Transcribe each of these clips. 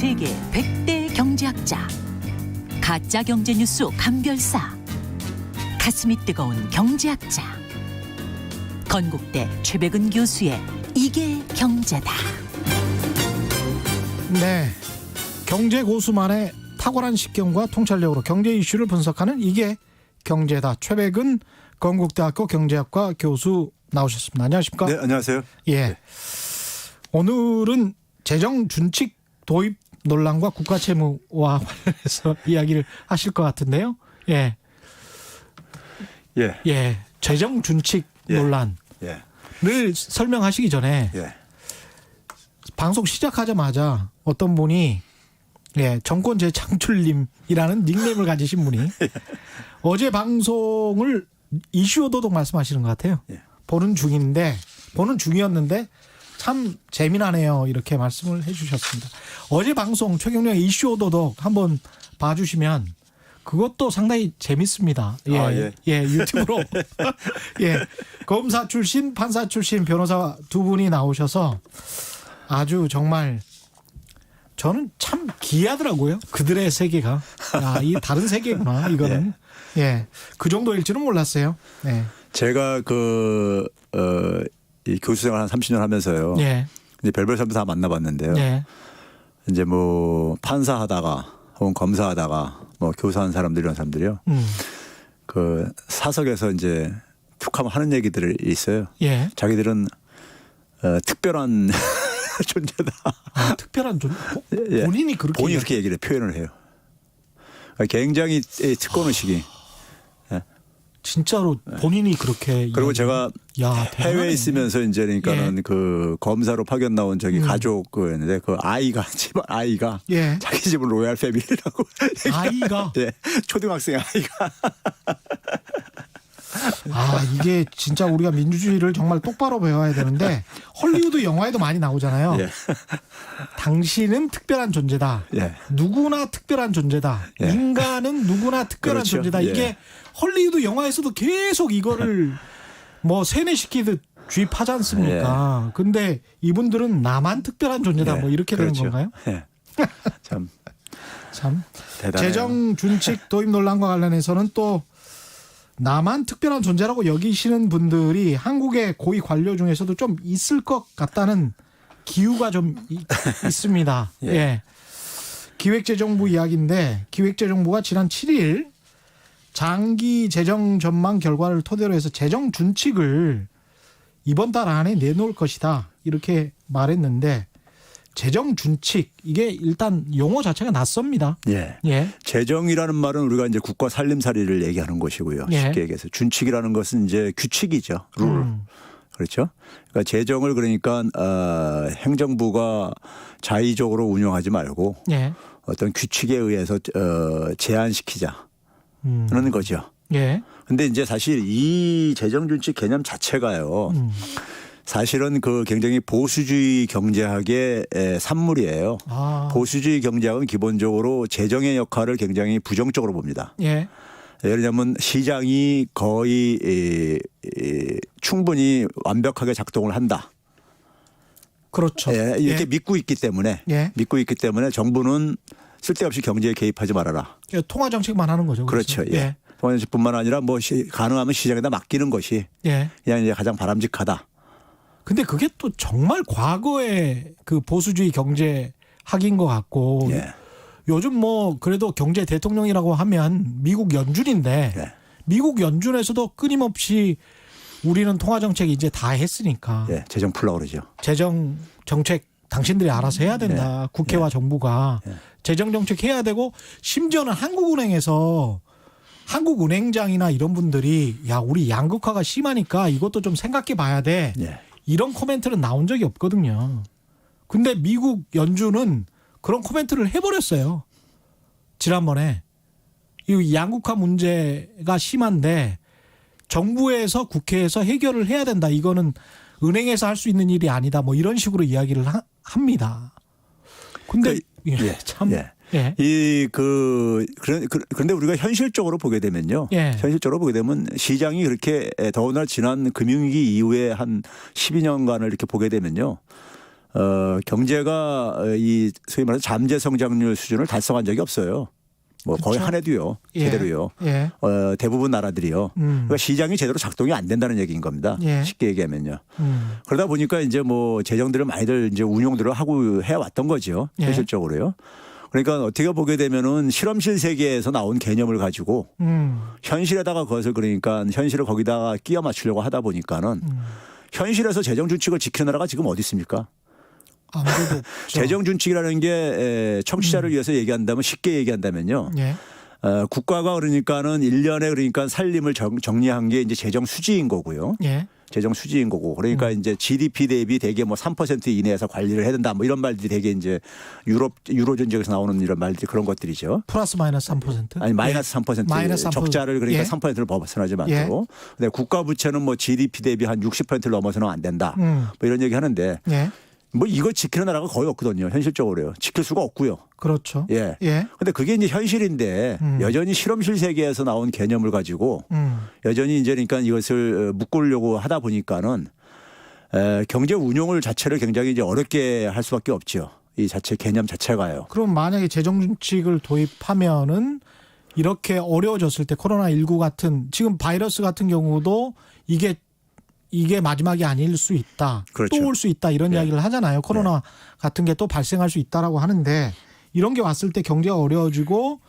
세계 100대 경제학자, 가짜 경제 뉴스 감별사, 가슴이 뜨거운 경제학자, 건국대 최백은 교수의 이게 경제다. 네, 경제 고수만의 탁월한 식견과 통찰력으로 경제 이슈를 분석하는 이게 경제다. 최백은 건국대학교 경제학과 교수 나오셨습니다. 안녕하십니까? 네, 안녕하세요. 예. 네. 오늘은 재정 준칙 도입 논란과 국가 채무와 관련해서 이야기를 하실 것 같은데요. 예. 예. 예. 재정 준칙 예. 논란을 예. 설명하시기 전에 예. 방송 시작하자마자 어떤 분이 정권 재창출님이라는 닉네임을 가지신 분이 어제 방송을 이슈 오도독 말씀하시는 것 같아요. 예. 보는 중이었는데 참 재미나네요. 이렇게 말씀을 해 주셨습니다. 어제 방송 최경련 이슈 오도독 한번 봐주시면 그것도 상당히 재밌습니다. 예, 예. 예, 유튜브로. 예, 검사 출신, 판사 출신 변호사 두 분이 나오셔서 아주 정말 저는 참 기이하더라고요. 그들의 세계가. 아, 이 다른 세계구나, 이거는. 예. 그 정도일 줄은 몰랐어요. 네. 제가 이 교수 생활 한 30년 하면서요. 예. 이제 별별 사람 다 만나봤는데요. 예. 이제 뭐 판사하다가 혹은 검사하다가 뭐 교사한 사람들 이런 사람들이요. 그 사석에서 이제 툭 하면 하는 얘기들이 있어요. 예. 자기들은 특별한 존재다. 아, 특별한 존재. 예. 본인이 그렇게. 본인이 그렇게 얘기를 표현을 해요. 굉장히 특권의식이. 진짜로 본인이 그렇게. 그리고 제가 대단하네. 해외에 있으면서 이제 그러니까는 그 검사로 파견 나온 저기 가족이었는데 그 아이가 집안 아이가 예. 자기 집은 로얄 패밀리라고 아이가. 예, 초등학생 아이가 아, 이게 진짜 우리가 민주주의를 정말 똑바로 배워야 되는데 헐리우드 영화에도 많이 나오잖아요. 예. 당신은 특별한 존재다. 예. 누구나 특별한 존재다. 예. 인간은 누구나 특별한 그렇죠. 존재다. 이게 예. 헐리우드 영화에서도 계속 이거를 뭐 세뇌시키듯 주입하지 않습니까? 근데 이분들은 나만 특별한 존재다. 예. 뭐 이렇게 그렇죠. 되는 건가요? 예. 참 대단해요. 재정 준칙 도입 논란과 관련해서는 또 나만 특별한 존재라고 여기시는 분들이 한국의 고위 관료 중에서도 좀 있을 것 같다는 기우가 좀 있습니다. 예. 예. 기획재정부 이야기인데 기획재정부가 지난 7일 장기 재정 전망 결과를 토대로 해서 재정 준칙을 이번 달 안에 내놓을 것이다. 이렇게 말했는데 재정 준칙 이게 일단 용어 자체가 낯섭니다. 예. 예. 재정이라는 말은 우리가 이제 국가 살림살이를 얘기하는 것이고요. 예. 쉽게 얘기해서 준칙이라는 것은 이제 규칙이죠. 룰. 그렇죠. 그러니까 재정을 그러니까 행정부가 자의적으로 운영하지 말고 예. 어떤 규칙에 의해서 제한시키자는 거죠. 예. 근데 이제 사실 이 재정준칙 개념 자체가요. 사실은 그 굉장히 보수주의 경제학의 산물이에요. 아. 보수주의 경제학은 기본적으로 재정의 역할을 굉장히 부정적으로 봅니다. 예. 예를 들면 시장이 거의 충분히 완벽하게 작동을 한다. 그렇죠. 예, 이렇게 믿고 있기 때문에 정부는 쓸데없이 경제에 개입하지 말아라. 통화 정책만 하는 거죠. 그렇죠. 그래서. 예. 뿐만 아니라 뭐 가능하면 시장에다 맡기는 것이 예. 그냥 이제 가장 바람직하다. 근데 그게 또 정말 과거의 그 보수주의 경제학인 것 같고 예. 요즘 뭐 그래도 경제 대통령이라고 하면 미국 연준인데 예. 미국 연준에서도 끊임없이 우리는 통화 정책 이제 다 했으니까 예. 재정 풀라고 그러죠. 재정 정책 당신들이 알아서 해야 된다. 국회와 정부가 재정 정책 해야 되고 심지어는 한국은행장이나 이런 분들이 야 우리 양극화가 심하니까 이것도 좀 생각해 봐야 돼. 예. 이런 코멘트는 나온 적이 없거든요. 근데 미국 연준은 그런 코멘트를 해버렸어요. 지난번에 이 양극화 문제가 심한데 정부에서 국회에서 해결을 해야 된다. 이거는 은행에서 할 수 있는 일이 아니다. 뭐 이런 식으로 이야기를 합니다. 근데 참. 예. 예. 그런데 우리가 현실적으로 보게 되면요. 예. 현실적으로 보게 되면 시장이 그렇게 더구나 지난 금융위기 이후에 한 12년간을 이렇게 보게 되면요. 경제가 이 소위 말해서 잠재 성장률 수준을 달성한 적이 없어요. 뭐 거의 그렇죠. 한 해도요. 예. 제대로요. 예. 대부분 나라들이요. 그러니까 시장이 제대로 작동이 안 된다는 얘기인 겁니다. 예. 쉽게 얘기하면요. 그러다 보니까 이제 뭐 재정들을 많이들 이제 운용들을 하고 해 왔던 거죠. 예. 현실적으로요. 그러니까 어떻게 보게 되면은 실험실 세계에서 나온 개념을 가지고 현실에다가 그것을 그러니까 현실을 거기다가 끼워 맞추려고 하다 보니까는 현실에서 재정 준칙을 지키는 나라가 지금 어디 있습니까? 아무래도 없죠. 재정 준칙이라는 게 청취자를 위해서 얘기한다면 쉽게 얘기한다면요. 예. 국가가 그러니까는 1년에 그러니까 살림을 정리한 게 이제 재정 수지인 거고요. 예. 재정 수지인 거고. 그러니까 이제 GDP 대비 대개 뭐 3% 이내에서 관리를 해야 된다. 뭐 이런 말들이 되게 이제 유로존 지역에서 나오는 이런 말들 그런 것들이죠. 플러스 마이너스 3%? 아니 마이너스 3% 마이너스 3%. 적자를 그러니까 예. 3%를 벗어나지 않도록. 근데 국가 부채는 뭐 GDP 대비 한 60%를 넘어서는 안 된다. 뭐 이런 얘기 하는데 예. 뭐 이거 지키는 나라가 거의 없거든요. 현실적으로요. 지킬 수가 없고요. 그렇죠. 예. 예. 근데 그게 이제 현실인데 여전히 실험실 세계에서 나온 개념을 가지고 여전히 이제 그러니까 이것을 묶으려고 하다 보니까는 경제 운용을 자체를 굉장히 이제 어렵게 할 수밖에 없죠. 이 자체 개념 자체가요. 그럼 만약에 재정 준칙을 도입하면은 이렇게 어려워졌을 때 코로나19 같은 지금 바이러스 같은 경우도 이게 마지막이 아닐 수 있다. 그렇죠. 또 올 수 있다. 이런 네. 이야기를 하잖아요. 코로나 같은 게 또 발생할 수 있다라고 하는데 이런 게 왔을 때 경제가 어려워지고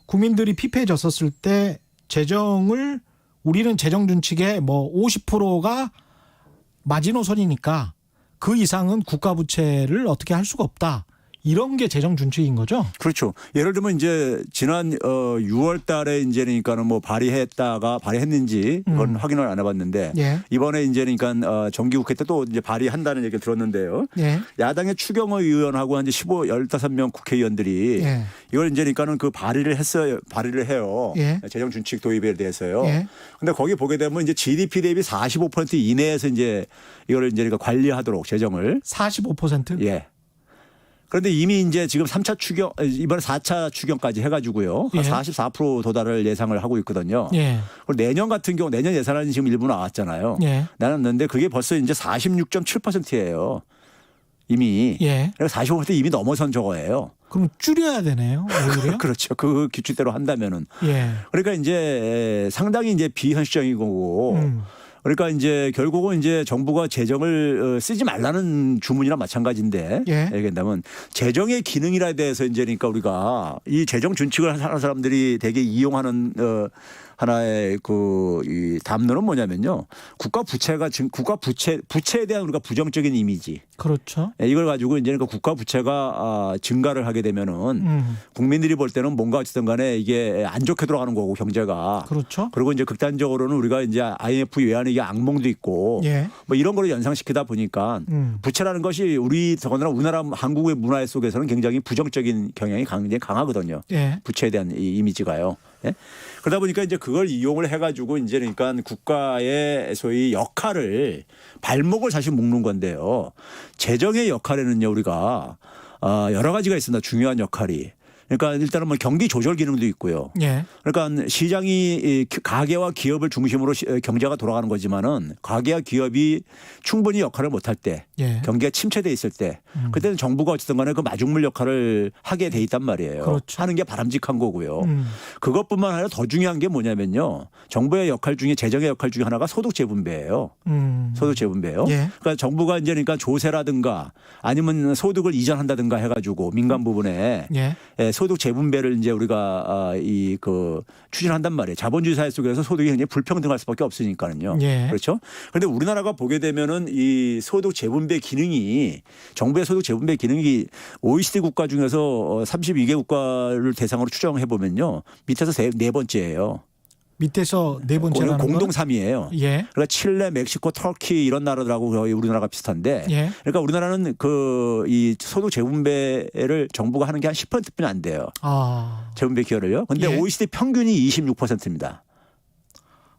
국민들이 피폐해졌었을 때 재정을 우리는 재정 준칙의 뭐 50%가 마지노선이니까 그 이상은 국가 부채를 어떻게 할 수가 없다. 이런 게 재정 준칙인 거죠. 그렇죠. 예를 들면 이제 지난 6월 달에 이제 그러니까는 뭐 발의했는지 그건 확인을 안 해봤는데 예. 이번에 이제 그러니까 정기국회 때 또 이제 발의한다는 얘기를 들었는데요. 예. 야당의 추경호 의원하고 한 15명 국회의원들이 예. 이걸 이제 그러니까는 그 발의를 해요. 예. 재정 준칙 도입에 대해서요. 예. 근데 거기 보게 되면 이제 GDP 대비 45% 이내에서 이제 이거를 이제 그러니까 관리하도록 재정을 45%? 예. 그런데 이미 이제 지금 3차 추경, 이번에 4차 추경까지 해가지고요. 예. 44% 도달을 예상을 하고 있거든요. 예. 그리고 내년 같은 경우, 내년 예산안이 지금 일부 나왔잖아요. 예. 나왔는데 그게 벌써 이제 46.7%예요. 이미. 예. 그래서 45% 이미 넘어선 저거예요. 그럼 줄여야 되네요. 오히려. 그렇죠. 그 규칙대로 한다면은. 예. 그러니까 이제 상당히 이제 비현실적인 거고. 그러니까 이제 결국은 이제 정부가 재정을 쓰지 말라는 주문이나 마찬가지인데 예. 얘기한다면 재정의 기능이라 대해서 이제 그러니까 우리가 이 재정 준칙을 하는 사람들이 되게 이용하는 하나의 이 담론은 뭐냐면요. 국가 부채에 대한 우리가 부정적인 이미지. 그렇죠. 이걸 가지고 이제 그러니까 국가 부채가 증가를 하게 되면은 국민들이 볼 때는 뭔가 어쨌든 간에 이게 안 좋게 돌아가는 거고 경제가. 그렇죠. 그리고 이제 극단적으로는 우리가 이제 IMF 외환 이게 악몽도 있고 예. 뭐 이런 거를 연상시키다 보니까 부채라는 것이 더군다나 우리나라 한국의 문화 속에서는 굉장히 부정적인 경향이 굉장히 강하거든요. 예. 부채에 대한 이 이미지가요. 예? 그러다 보니까 이제 그걸 이용을 해가지고 이제 그러니까 국가의 소위 역할을 발목을 사실 묶는 건데요. 재정의 역할에는요 우리가 여러 가지가 있습니다. 중요한 역할이. 그러니까 일단은 뭐 경기 조절 기능도 있고요. 예. 그러니까 시장이 가계와 기업을 중심으로 경제가 돌아가는 거지만은 가계와 기업이 충분히 역할을 못할 때 예. 경기가 침체돼 있을 때 그때는 정부가 어쨌든 간에 그 마중물 역할을 하게 돼 있단 말이에요. 그렇죠. 하는 게 바람직한 거고요. 그것뿐만 아니라 더 중요한 게 뭐냐면요. 정부의 역할 중에 재정의 역할 중에 하나가 소득 재분배예요. 소득 재분배요. 예. 그러니까 정부가 이제 그러니까 조세라든가 아니면 소득을 이전한다든가 해가지고 민간 부분에 예. 소득 재분배를 이제 우리가 추진한단 말이에요. 자본주의 사회 속에서 소득이 굉장히 불평등할 수밖에 없으니까는요. 예. 그렇죠. 그런데 우리나라가 보게 되면은 이 소득 재분배 기능이 정부의 소득 재분배 기능이 OECD 국가 중에서 32개 국가를 대상으로 추정해 보면요. 밑에서 네 번째예요. 밑에서 네 번째라는 건? 공동 3위예요. 예. 그러니까 칠레, 멕시코, 터키 이런 나라들하고 거의 우리나라가 비슷한데, 예. 그러니까 우리나라는 이 소득 재분배를 정부가 하는 게 한 10%뿐이 안 돼요. 재분배 기여를요. 근데 예. OECD 평균이 26%입니다.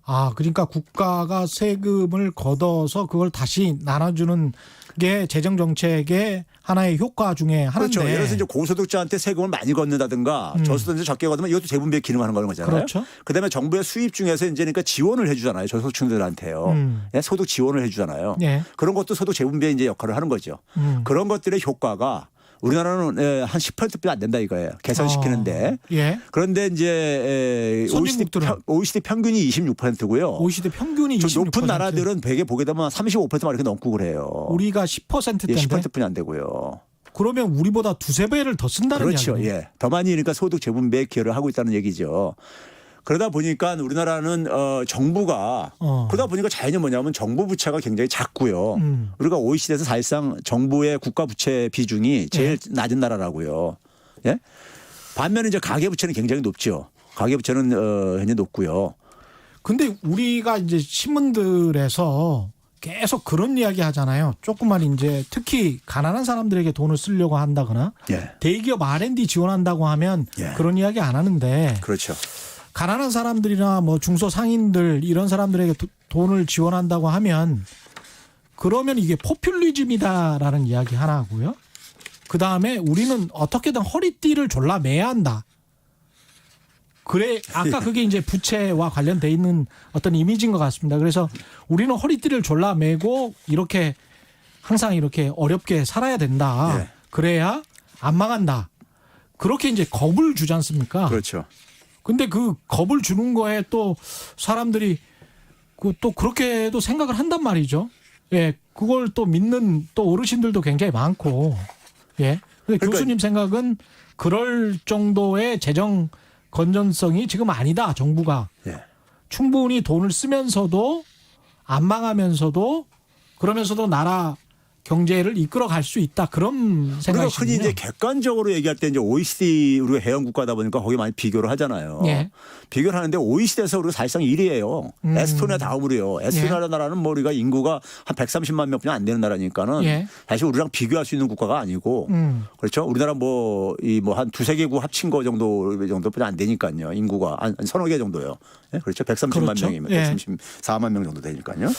아, 그러니까 국가가 세금을 걷어서 그걸 다시 나눠주는 게 재정 정책의 하나의 효과 중에 하나인데. 그렇죠. 예를 들어서 이제 고소득자한테 세금을 많이 걷는다든가 저소득자 적게 걷으면 이것도 재분배 기능하는 거잖아요. 그렇죠. 그다음에 정부의 수입 중에서 이제 그러니까 지원을 해주잖아요. 저소득층들한테요. 예, 소득 지원을 해주잖아요. 예. 그런 것도 소득 재분배 이제 역할을 하는 거죠. 그런 것들의 효과가 우리나라는 한 10%도 안 된다 이거예요. 개선시키는데. 예. 그런데 이제 선진국들은 OECD 평균이 26%고요. OECD 평균이 좀 26%. 높은 나라들은 되게 보게 되면 35%만 이렇게 넘고 그래요. 우리가 10%대인데. 예, 10%뿐이 안 되고요. 그러면 우리보다 두세 배를 더 쓴다는 그렇죠. 이야기네요. 예. 더 많이 그러니까 소득 재분배에 기여를 하고 있다는 얘기죠. 그러다 보니까 우리나라는 정부가 그러다 보니까 자연히 뭐냐면 정부 부채가 굉장히 작고요. 우리가 OECD에서 사실상 정부의 국가 부채 비중이 제일 낮은 나라라고요. 예? 반면에 이제 가계 부채는 굉장히 높죠. 가계 부채는 굉장히 높고요. 근데 우리가 이제 신문들에서 계속 그런 이야기 하잖아요. 조금만 이제 특히 가난한 사람들에게 돈을 쓰려고 한다거나 예. 대기업 R&D 지원한다고 하면 예. 그런 이야기 안 하는데 그렇죠. 가난한 사람들이나 뭐 중소상인들 이런 사람들에게 돈을 지원한다고 하면 그러면 이게 포퓰리즘이다라는 이야기 하나 하고요. 그다음에 우리는 어떻게든 허리띠를 졸라매야 한다. 그래 아까 그게 이제 부채와 관련돼 있는 어떤 이미지인 것 같습니다. 그래서 우리는 허리띠를 졸라매고 이렇게 항상 이렇게 어렵게 살아야 된다. 예. 그래야 안 망한다. 그렇게 이제 겁을 주지 않습니까? 그렇죠. 근데 그 겁을 주는 거에 또 사람들이 또 그렇게도 생각을 한단 말이죠. 예, 그걸 또 믿는 또 어르신들도 굉장히 많고, 예. 근데 그러니까 교수님 생각은 그럴 정도의 재정 건전성이 지금 아니다. 정부가 예. 충분히 돈을 쓰면서도 안 망하면서도 그러면서도 나라 경제를 이끌어 갈 수 있다. 그런 우리가 생각이시군요. 흔히 이제 객관적으로 얘기할 때 이제 OECD 우리가 해양 국가다 보니까 거기 많이 비교를 하잖아요. 예. 비교를 하는데 OECD에서 우리가 사실상 1위예요. 에스토니아 다음으로요. 에스토니아 나라는 뭐 우리가 인구가 한 130만 명뿐이 안 되는 나라니까는 예. 사실 우리랑 비교할 수 있는 국가가 아니고 그렇죠. 우리나라 뭐 이 뭐 한 두세 개국 합친 거 정도뿐이 안 되니까요. 인구가 한 서너 개 정도요. 예? 그렇죠. 130만 그렇죠. 명이면 예. 134만 명 정도 되니까요.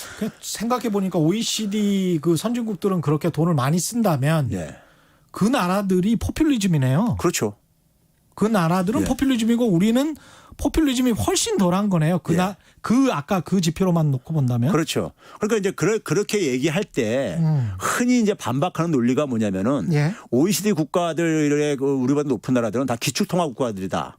생각해 보니까 OECD 그 선진국들은 그렇게 돈을 많이 쓴다면 예. 그 나라들이 포퓰리즘이네요. 그렇죠. 그 나라들은 예. 포퓰리즘이고 우리는 포퓰리즘이 훨씬 덜한 거네요. 그 아까 그 지표로만 놓고 본다면. 그렇죠. 그러니까 이제 그렇게 얘기할 때 흔히 이제 반박하는 논리가 뭐냐면은 예. OECD 국가들의 그 우리보다 높은 나라들은 다 기축통화 국가들이다.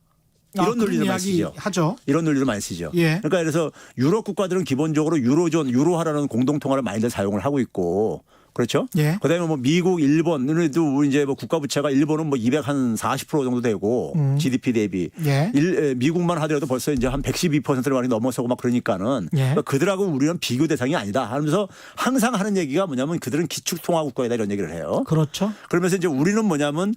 이런 그런 논리를 많이 이야기 쓰죠. 하죠. 이런 논리를 많이 쓰죠. 예. 그러니까 그래서 유럽 국가들은 기본적으로 유로화라는 공동통화를 많이들 사용을 하고 있고 그렇죠. 예. 그다음에 뭐 미국, 일본도 이제 뭐 국가 부채가 일본은 뭐 240% 정도 되고 GDP 대비 예. 미국만 하더라도 벌써 이제 한 112%를 많이 넘어서고 막 그러니까는 예. 그러니까 그들하고 우리는 비교 대상이 아니다 하면서 항상 하는 얘기가 뭐냐면 그들은 기축통화 국가이다 이런 얘기를 해요. 그렇죠. 그러면서 이제 우리는 뭐냐면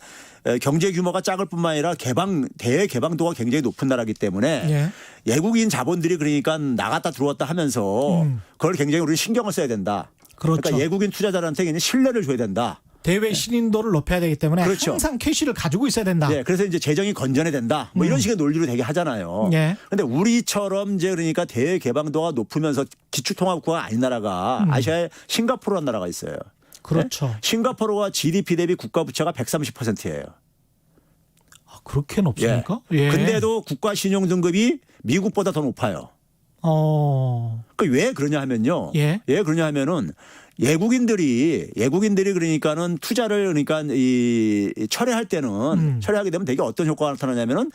경제 규모가 작을 뿐만 아니라 대개방도가 굉장히 높은 나라이기 때문에 예. 외국인 자본들이 그러니까 나갔다 들어왔다 하면서 그걸 굉장히 우리 신경을 써야 된다. 그렇죠. 그러니까 외국인 투자자들한테 굉장히 신뢰를 줘야 된다. 대외 신인도를 높여야 되기 때문에 그렇죠. 항상 캐시를 가지고 있어야 된다. 네, 그래서 이제 재정이 건전해야 된다. 뭐 이런 식의 논리로 되게 하잖아요. 예. 그런데 우리처럼 이제 그러니까 대개방도가 높으면서 기축통화국가가 아닌 나라가 아시아에 싱가포르라는 나라가 있어요. 그렇죠. 네? 싱가포르가 GDP 대비 국가 부채가 130%예요. 아, 그렇게 높습니까? 예. 근데도 국가 신용 등급이 미국보다 더 높아요. 그 왜 그러냐 하면요. 예. 왜 그러냐 하면은 외국인들이 그러니까는 투자를 그러니까 이 철회할 때는 철회하게 되면 되게 어떤 효과가 나타나냐면은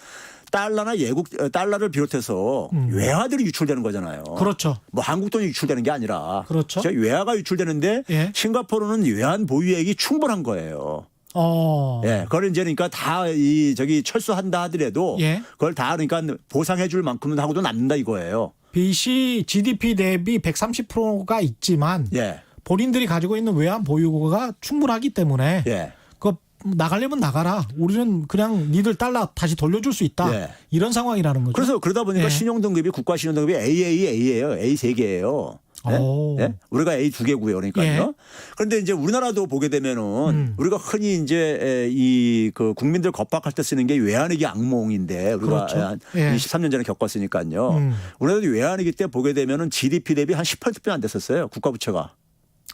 달러를 비롯해서 외화들이 유출되는 거잖아요. 그렇죠. 뭐 한국 돈이 유출되는 게 아니라 그렇죠. 외화가 유출되는데 예. 싱가포르는 외환 보유액이 충분한 거예요. 예, 그걸 이제 그러니까 다 철수한다 하더라도 예. 그걸 다 그러니까 보상해 줄 만큼은 하고도 남는다 이거예요. 빚이 GDP 대비 130%가 있지만 예. 본인들이 가지고 있는 외환 보유고가 충분하기 때문에 예. 그 나가려면 나가라. 우리는 그냥 니들 달러 다시 돌려줄 수 있다. 예. 이런 상황이라는 거죠. 그래서 그러다 보니까 예. 신용 등급이 국가 신용 등급이 AAA예요. A 3개예요. 오. 예? 우리가 A 2개고요. 그러니까요. 예. 그런데 이제 우리나라도 보게 되면은 우리가 흔히 이제 이 그 국민들 겁박할 때 쓰는 게 외환위기 악몽인데 우리가 그렇죠. 한 예. 23년 전에 겪었으니까요. 우리나라도 외환위기 때 보게 되면은 GDP 대비 한 10%도 안 됐었어요. 국가 부채가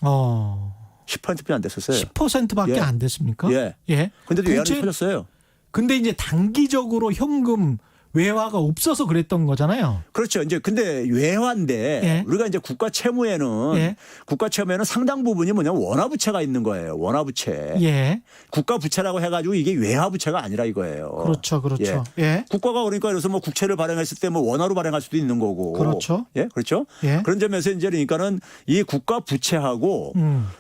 10%도 안 됐었어요. 10%밖에 예. 안 됐습니까? 예. 예. 근데도 외환이 부채- 터졌어요. 근데 이제 단기적으로 현금 외화가 없어서 그랬던 거잖아요. 그렇죠. 이제 근데 외환인데 예. 우리가 이제 국가 채무에는 예. 국가 채무에는 상당 부분이 뭐냐면 원화 부채가 있는 거예요. 원화 부채. 예. 국가 부채라고 해가지고 이게 외화 부채가 아니라 이거예요. 그렇죠. 그렇죠. 예. 국가가 그러니까 그래서 뭐 국채를 발행했을 때 뭐 원화로 발행할 수도 있는 거고. 그렇죠. 예, 그렇죠. 예. 그런 점에서 이제 그러니까는 이 국가 부채하고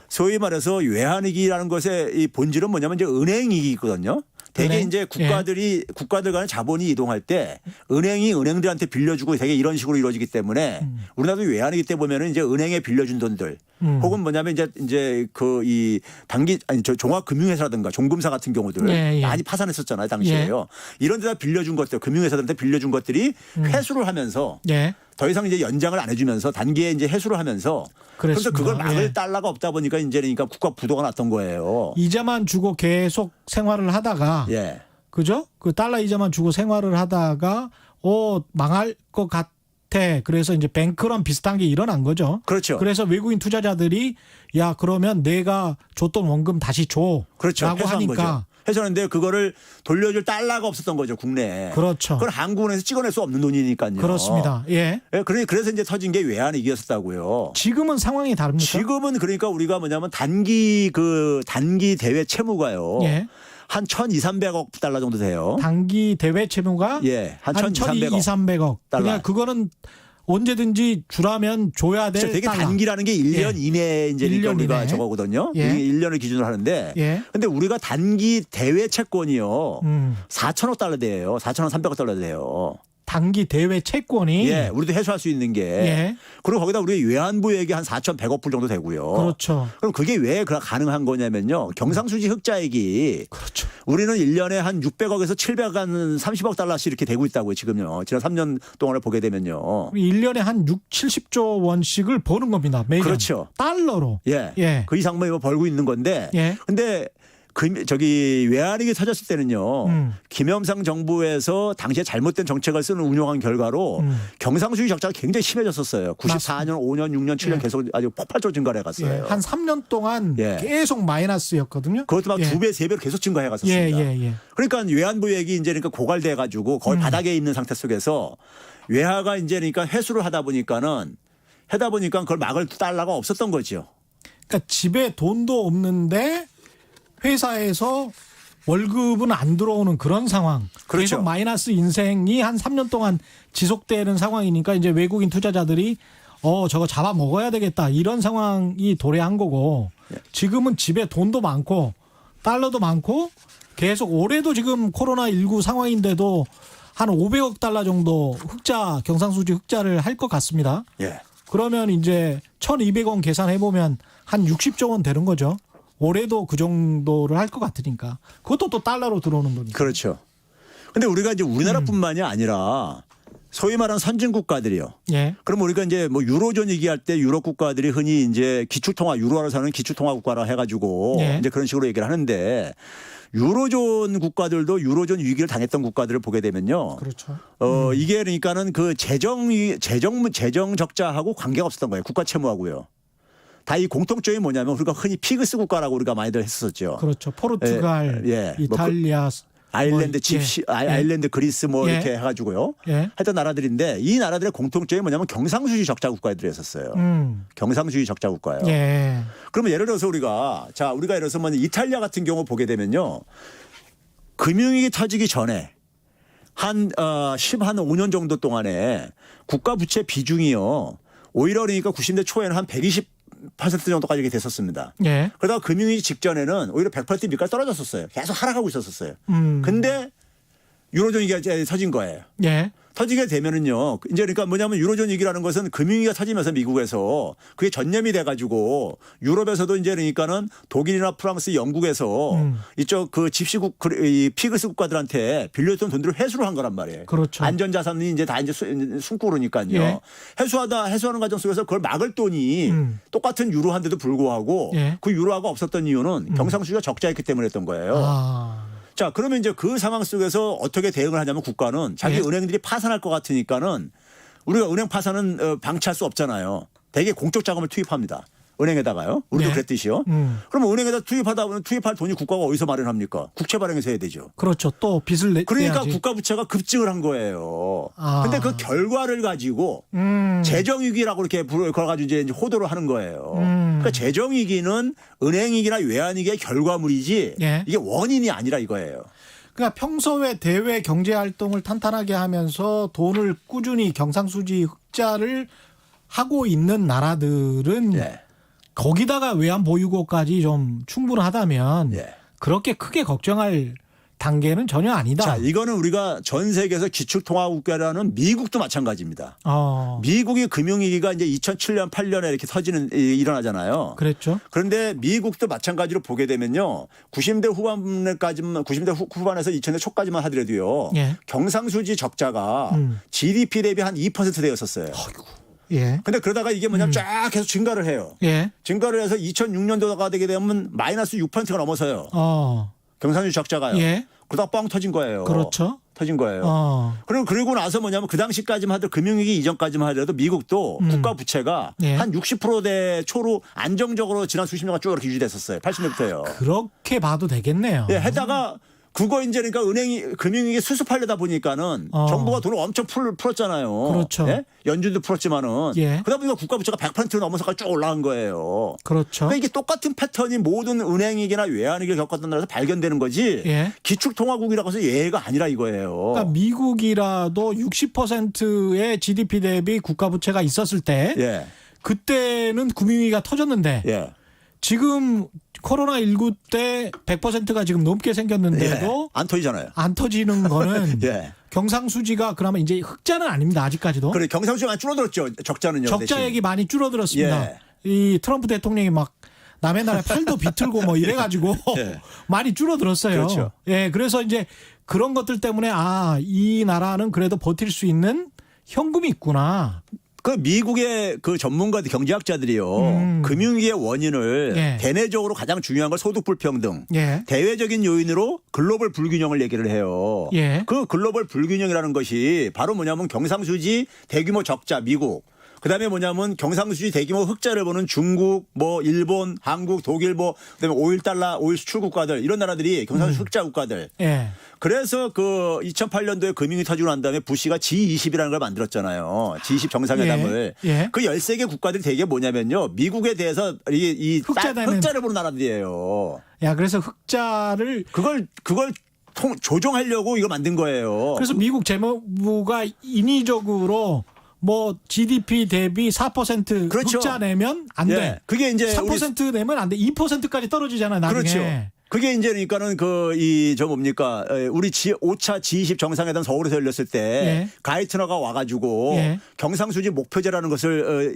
소위 말해서 외환위기라는 것의 이 본질은 뭐냐면 이제 은행위기거든요. 대개 은행? 이제 국가들 간의 자본이 이동할 때 은행이 은행들한테 빌려주고 되게 이런 식으로 이루어지기 때문에 우리나라도 외환위기 때 보면은 이제 은행에 빌려준 돈들 혹은 뭐냐면 이제 그 이 종합금융회사라든가 종금사 같은 경우들 예, 예. 많이 파산했었잖아요 당시에요. 이런 데다 빌려준 것들 금융회사들한테 빌려준 것들이 회수를 하면서 예. 더 이상 이제 연장을 안 해주면서 단기에 이제 회수를 하면서 그래서 그랬습니다. 그걸 막을 예. 달러가 없다 보니까 이제 그러니까 국가 부도가 났던 거예요. 이자만 주고 계속 생활을 하다가 예. 그죠? 그 달러 이자만 주고 생활을 하다가 망할 것 같아. 그래서 이제 뱅크런 비슷한 게 일어난 거죠. 그렇죠. 그래서 외국인 투자자들이 야 그러면 내가 줬던 원금 다시 줘. 그렇죠. 라고 회수한 하니까 거죠. 회수하는데 그거를 돌려줄 달러가 없었던 거죠 국내에. 그렇죠. 그걸 한국은행에서 찍어낼 수 없는 돈이니까요. 그렇습니다. 예. 예, 그래서 이제 터진 게 외환위기였었다고요. 지금은 상황이 다릅니까? 지금은 그러니까 우리가 뭐냐면 단기 대외 채무가요. 예. 한 1,200~300억 달러 정도 돼요. 단기 대외 채무가 예, 한 한 1,200~300억 1,200~300억. 달러. 그냥 그거는 언제든지 주라면 줘야 될 그렇죠. 되게 달러. 단기라는 게 1년 예. 이내에 이제 1년 그러니까 우리가 이내. 저거거든요. 예. 1년을 기준으로 하는데 예. 근데 우리가 단기 대외 채권이요. 4천억 달러 돼요. 4,300억 달러 돼요. 단기 대외 채권이 예, 우리도 해소할 수 있는 게. 예. 그리고 거기다 우리 외환부액이 한 4,100억 불 정도 되고요. 그렇죠. 그럼 그게 왜 가능한 거냐면요. 경상수지 흑자액이 그렇죠. 우리는 1년에 한 600억에서 700억 한 30억 달러씩 이렇게 되고 있다고요. 지금요. 지난 3년 동안을 보게 되면요. 1년에 한 70조 원씩을 버는 겁니다. 매년. 그렇죠. 달러로. 예. 예. 그 이상 뭐 벌고 있는 건데. 예. 근데 외환위기 터졌을 때는요. 김영삼 정부에서 당시에 잘못된 정책을 쓰는 운용한 결과로 경상수지 적자가 굉장히 심해졌었어요. 94년, 5년, 6년, 7년 예. 계속 아주 폭발적으로 증가해 갔어요. 예. 한 3년 동안 예. 계속 마이너스였거든요. 그것도 막 예. 2배, 3배로 계속 증가해 갔었습니다. 예. 그러니까 외환부액이 이제 그러니까 고갈돼 가지고 거의 바닥에 있는 상태 속에서 외화가 이제 그러니까 회수를 하다 보니까 그걸 막을 달러가 없었던 거죠. 그러니까 집에 돈도 없는데 회사에서 월급은 안 들어오는 그런 상황. 그렇죠. 계속 마이너스 인생이 한 3년 동안 지속되는 상황이니까 이제 외국인 투자자들이 저거 잡아 먹어야 되겠다. 이런 상황이 도래한 거고 지금은 집에 돈도 많고 달러도 많고 계속 올해도 지금 코로나19 상황인데도 한 500억 달러 정도 경상수지 흑자를 할 것 같습니다. 예. 그러면 이제 1,200원 계산해 보면 한 60조 원 되는 거죠. 올해도 그 정도를 할 것 같으니까. 그것도 또 달러로 들어오는 거니까. 그렇죠. 근데 우리가 이제 우리나라뿐만이 아니라 소위 말하는 선진 국가들이요. 예. 그럼 우리가 이제 뭐 유로존 얘기할 때 유럽 국가들이 흔히 이제 유로화를 사는 기초통화 국가라 해가지고 예. 이제 그런 식으로 얘기를 하는데 유로존 국가들도 유로존 위기를 당했던 국가들을 보게 되면요. 그렇죠. 이게 그러니까는 그 재정 적자하고 관계가 없었던 거예요. 국가 채무하고요. 다 이 공통점이 뭐냐면 우리가 흔히 피그스 국가라고 우리가 많이들 했었죠. 그렇죠. 포르투갈, 예. 이탈리아, 아일랜드, 예. 아일랜드, 그리스 뭐 예. 이렇게 해가지고요. 예. 했던 나라들인데 이 나라들의 공통점이 뭐냐면 경상수지 적자 국가들이었었어요. 경상수지 적자 국가예요. 예. 그러면 예를 들어서 우리가 예를 들어서 뭐 이탈리아 같은 경우 보게 되면요. 금융위기 터지기 전에 한 5년 정도 동안에 국가 부채 비중이요. 오히려 그러니까 90대 초에는 한 120% 정도까지 됐었습니다. 예. 그러다가 금융위기 직전에는 오히려 100% 밑까지 떨어졌었어요. 계속 하락하고 있었어요. 근데 유로존 위기가 이제 터진 거예요. 예. 터지게 되면은요. 이제 그러니까 뭐냐면 유로존 위기라는 것은 금융위기가 터지면서 미국에서 그게 전염이 돼가지고 유럽에서도 이제 그러니까는 독일이나 프랑스, 영국에서 이쪽 그 집시국 이 피그스 국가들한테 빌려줬던 돈들을 회수를 한 거란 말이에요. 그렇죠. 안전자산이 이제 다 이제 숨고 그러니까요. 예. 회수하는 과정 속에서 그걸 막을 돈이 똑같은 유로한데도 불구하고 예. 그 유로화가 없었던 이유는 경상수지가 적자였기 때문에 했던 거예요. 아. 자, 그러면 이제 그 상황 속에서 어떻게 대응을 하냐면 국가는 자기 예. 은행들이 파산할 것 같으니까는 우리가 은행 파산은 방치할 수 없잖아요. 대개 공적 자금을 투입합니다. 은행에다가요. 우리도 네. 그랬듯이요. 그러면 은행에다 투입하다 보면 투입할 돈이 국가가 어디서 마련합니까? 국채 발행해서 해야 되죠. 그렇죠. 또 빚을 그러니까 내야지. 국가 부채가 급증을 한 거예요. 아. 근데 그 결과를 가지고 재정 위기라고 이렇게 걸어가지고 이제 호도를 하는 거예요. 그러니까 재정 위기는 은행 위기나 외환 위기의 결과물이지 예. 이게 원인이 아니라 이거예요. 그러니까 평소에 대외 경제 활동을 탄탄하게 하면서 돈을 꾸준히 경상수지 흑자를 하고 있는 나라들은 예. 거기다가 외환 보유고까지 좀 충분하다면 예. 그렇게 크게 걱정할 단계는 전혀 아니다. 자, 이거는 우리가 전 세계에서 기축통화국가라는 미국도 마찬가지입니다. 미국의 금융위기가 이제 2007년, 8년에 이렇게 일어나잖아요. 그랬죠. 그런데 미국도 마찬가지로 보게 되면요. 90대 후반까지만, 90대 후반에서 2000대 초까지만 하더라도요. 예. 경상수지 적자가 GDP 대비 한 2% 되었었어요. 아이고. 예. 근데 그러다가 이게 뭐냐면 쫙 계속 증가를 해요. 예. 증가를 해서 2006년도가 되게 되면 마이너스 6%가 넘어서요. 경상수지 적자가요. 예. 그러다 뻥 터진 거예요. 그렇죠. 터진 거예요. 그리고 나서 뭐냐면 그 당시까지만 하더라도 금융위기 이전까지만 하더라도 미국도 국가 부채가 예. 한 60%대 초로 안정적으로 지난 수십 년간 쭉 이렇게 유지됐었어요. 80년부터요. 그렇게 봐도 되겠네요. 예, 해다가 그거 이제 그러니까 은행이 금융위기 수습하려다 보니까는 정부가 돈을 엄청 풀었잖아요. 그렇죠. 예? 연준도 풀었지만은 예. 그러다 보니까 국가 부채가 100% 넘어서가 쭉 올라간 거예요. 그렇죠. 그러니까 이게 똑같은 패턴이 모든 은행위기나 외환위기를 겪었던 나라에서 발견되는 거지. 예. 기축통화국이라고 해서 예외가 아니라 이거예요. 그러니까 미국이라도 60%의 GDP 대비 국가 부채가 있었을 때 예. 그때는 금융위기가 터졌는데 예. 지금 코로나19 때 100%가 지금 넘게 생겼는데도 예. 안 터지잖아요. 안 터지는 거는 예. 경상수지가 그러면 이제 흑자는 아닙니다. 아직까지도. 그래 경상수지가 많이 줄어들었죠. 적자는요. 적자액이 많이 줄어들었습니다. 예. 이 트럼프 대통령이 막 남의 나라에 팔도 비틀고 뭐 이래가지고 예. 많이 줄어들었어요. 그렇죠. 예, 그래서 이제 그런 것들 때문에 이 나라는 그래도 버틸 수 있는 현금이 있구나. 그 미국의 그 전문가들 경제학자들이요. 금융위기의 원인을 예. 대내적으로 가장 중요한 걸 소득 불평등, 예. 대외적인 요인으로 글로벌 불균형을 얘기를 해요. 예. 그 글로벌 불균형이라는 것이 바로 뭐냐면 경상수지 대규모 적자 미국, 그다음에 뭐냐면 경상수지 대규모 흑자를 보는 중국, 뭐 일본, 한국, 독일, 뭐 그다음에 오일 달러, 오일 수출 국가들 이런 나라들이 경상수지 흑자 국가들. 예. 그래서 그 2008년도에 금융이 터지고 난 다음에 부시가 G20이라는 걸 만들었잖아요. G20 정상회담을. 예. 예. 그 13개 국가들이 되게 뭐냐면요. 미국에 대해서 흑자를 보는 나라들이에요. 야, 그래서 흑자를 그걸 조정하려고 이걸 만든 거예요. 그래서 미국 재무부가 인위적으로 뭐 GDP 대비 4% 그렇죠. 흑자 내면 안 돼. 예. 그게 이제 3% 내면 안 돼. 2%까지 떨어지잖아요, 나중에. 그렇죠. 그게 이제 그러니까는 뭡니까 우리 5차 G20 정상회담 서울에서 열렸을 때 예. 가이트너가 와가지고 예. 경상수지 목표제라는 것을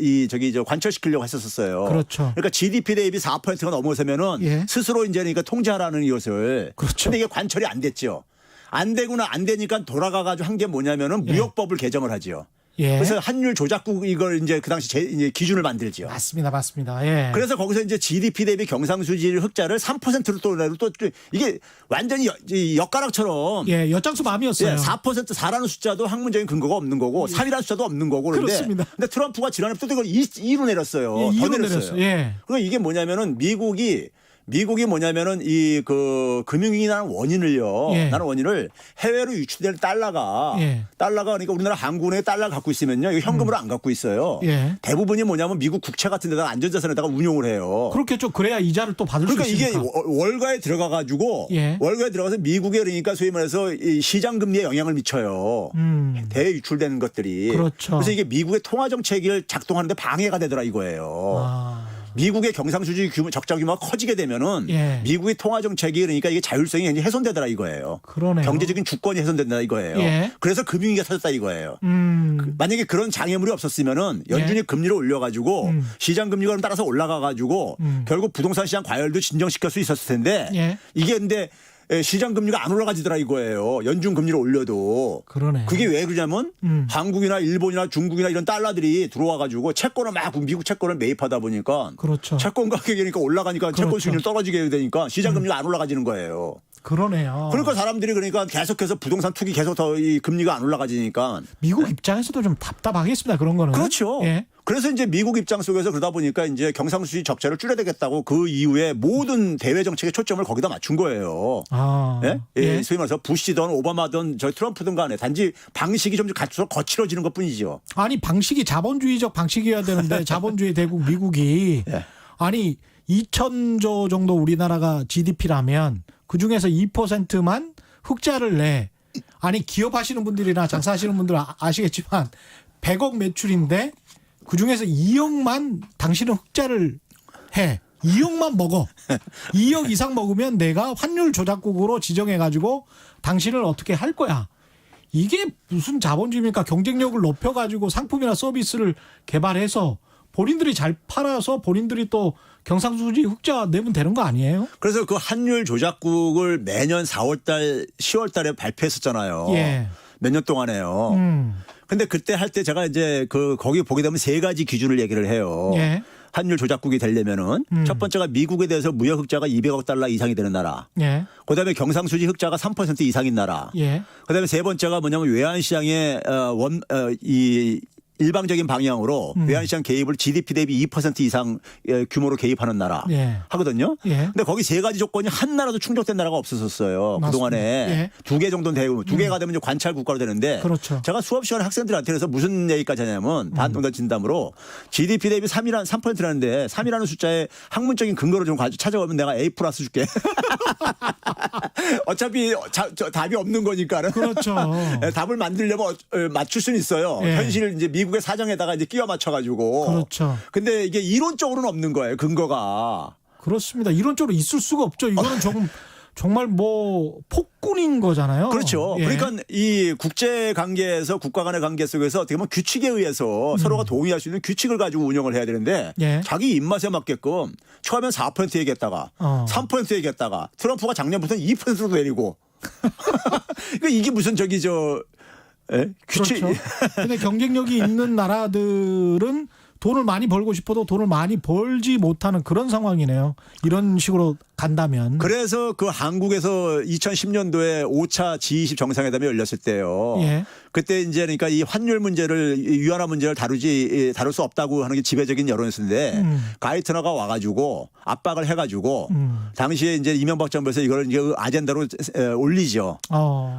관철시키려고 했었어요. 그렇죠. 그러니까 GDP 대비 4%가 넘어서면은 예. 스스로 이제 그러니까 통제하라는 이것을. 그렇죠. 근데 이게 관철이 안 됐죠. 안 되니까 돌아가가지고 한 게 뭐냐면은 무역법을 개정을 하죠. 예. 그래서 환율 조작국 이걸 이제 그 당시 이제 기준을 만들죠. 맞습니다. 예. 그래서 거기서 이제 GDP 대비 경상수지 흑자를 3%로 또 이게 완전히 엿가락처럼 예, 엿장수 마음이었어요. 4% 4라는 숫자도 학문적인 근거가 없는 거고 3이라는 숫자도 없는 거고 그렇습니다. 근데 트럼프가 지난해 또 이걸 2로 내렸어요. 예, 더 2로 내렸어요. 내렸어요. 예. 그러니까 이게 뭐냐면은 미국이 뭐냐면은 그 금융위기라는 원인을요. 예. 나는 원인을 해외로 유출될 달러가 예. 그러니까 우리나라 항구은행에 달러를 갖고 있으면요. 이거 현금으로 안 갖고 있어요. 예. 대부분이 뭐냐면 미국 국채 같은 데다가 안전자산에다가 운용을 해요. 그렇겠죠. 그래야 이자를 또 받을 그러니까 수 있으니까. 이게 월가에 들어가 가지고 예. 월가에 들어가서 미국에 그러니까 소위 말해서 이 시장 금리에 영향을 미쳐요. 대외 유출되는 것들이. 그렇죠. 그래서 이게 미국의 통화 정책을 작동하는데 방해가 되더라 이거예요. 미국의 경상수지 규모 적자 규모가 커지게 되면은 예. 미국의 통화 정책이 그러니까 이게 자율성이 굉장히 훼손되더라 이거예요. 그러네요. 경제적인 주권이 훼손된다 이거예요. 예. 그래서 금융위기가 터졌다 이거예요. 만약에 그런 장애물이 없었으면은 연준이 예. 금리를 올려가지고 시장 금리가 따라서 올라가가지고 결국 부동산 시장 과열도 진정시킬 수 있었을 텐데 예. 이게 근데 시장 금리가 안 올라가지더라 이거예요. 연준 금리를 올려도. 그러네. 그게 왜 그러냐면 한국이나 일본이나 중국이나 이런 달러들이 들어와가지고 채권을 막 미국 채권을 매입하다 보니까 그렇죠. 채권 가격이 그러니까 올라가니까 채권 그렇죠. 수익률 떨어지게 되니까 시장 금리가 안 올라가지는 거예요. 그러네요. 그러니까 사람들이 그러니까 계속해서 부동산 투기 계속 더 이 금리가 안 올라가지니까 미국 입장에서도 좀 답답하겠습니다. 그런 거는. 그렇죠. 예. 그래서 이제 미국 입장 속에서 그러다 보니까 이제 경상수지 적자를 줄여야 되겠다고 그 이후에 모든 대외 정책의 초점을 거기다 맞춘 거예요. 아. 예? 예. 소위 말해서 부시든 오바마든 저 트럼프든 간에 단지 방식이 좀 갖춰서 거칠어지는 것 뿐이죠. 아니 방식이 자본주의적 방식이어야 되는데 자본주의 대국 미국이 예. 아니 2,000조 정도 우리나라가 GDP라면 그중에서 2%만 흑자를 내. 아니 기업하시는 분들이나 장사하시는 분들은 아시겠지만 100억 매출인데 그중에서 2억만 당신은 흑자를 해. 2억만 먹어. 2억 이상 먹으면 내가 환율 조작국으로 지정해가지고 당신을 어떻게 할 거야. 이게 무슨 자본주의입니까? 경쟁력을 높여가지고 상품이나 서비스를 개발해서 본인들이 잘 팔아서 본인들이 또 경상수지 흑자 내면 되는 거 아니에요? 그래서 그 환율 조작국을 매년 4월달, 10월달에 발표했었잖아요. 예. 몇 년 동안에요. 근데 그때 할 때 제가 이제 거기 보게 되면 세 가지 기준을 얘기를 해요. 예. 환율 조작국이 되려면은 첫 번째가 미국에 대해서 무역 흑자가 200억 달러 이상이 되는 나라. 예. 그다음에 경상수지 흑자가 3% 이상인 나라. 예. 그다음에 세 번째가 뭐냐면 외환시장의 이 일방적인 방향으로 외환시장 개입을 GDP 대비 2% 이상 규모로 개입하는 나라 예. 하거든요. 예. 근데 거기 세 가지 조건이 한 나라도 충족된 나라가 없었었어요. 맞습니다. 그동안에 예. 두 개 정도는 되고 두 개가 되면 이제 관찰 국가로 되는데 그렇죠. 제가 수업 시간에 학생들한테 그래서 무슨 얘기까지 하냐면 반동단 진담으로 GDP 대비 3%라는데 3이라는 숫자에 학문적인 근거를 좀 찾아오면 내가 A 플러스 줄게. 어차피 답이 없는 거니까는. 그렇죠. 답을 만들려면 맞출 수는 있어요. 예. 현실 이제 미국의 사정에다가 이제 끼워 맞춰가지고. 그렇죠. 근데 이게 이론적으로는 없는 거예요. 근거가. 그렇습니다. 이론적으로 있을 수가 없죠. 이거는 정말 뭐 폭군인 거잖아요. 그렇죠. 예. 그러니까 이 국제 관계에서 국가 간의 관계 속에서 어떻게 보면 규칙에 의해서 서로가 동의할 수 있는 규칙을 가지고 운영을 해야 되는데 예. 자기 입맛에 맞게끔 처음엔 4% 얘기했다가 3% 얘기했다가 트럼프가 작년부터는 2%로 내리고 그러니까 이게 무슨 규칙. 그렇죠. 근데 경쟁력이 있는 나라들은 돈을 많이 벌고 싶어도 돈을 많이 벌지 못하는 그런 상황이네요. 이런 식으로 간다면. 그래서 그 한국에서 2010년도에 5차 G20 정상회담이 열렸을 때요. 예. 그때 이제 그러니까 이 환율 문제를 위안화 문제를 다룰 수 없다고 하는 게 지배적인 여론이었는데 가이트너가 와가지고 압박을 해가지고 당시에 이제 이명박 정부에서 이걸 이제 아젠다로 올리죠.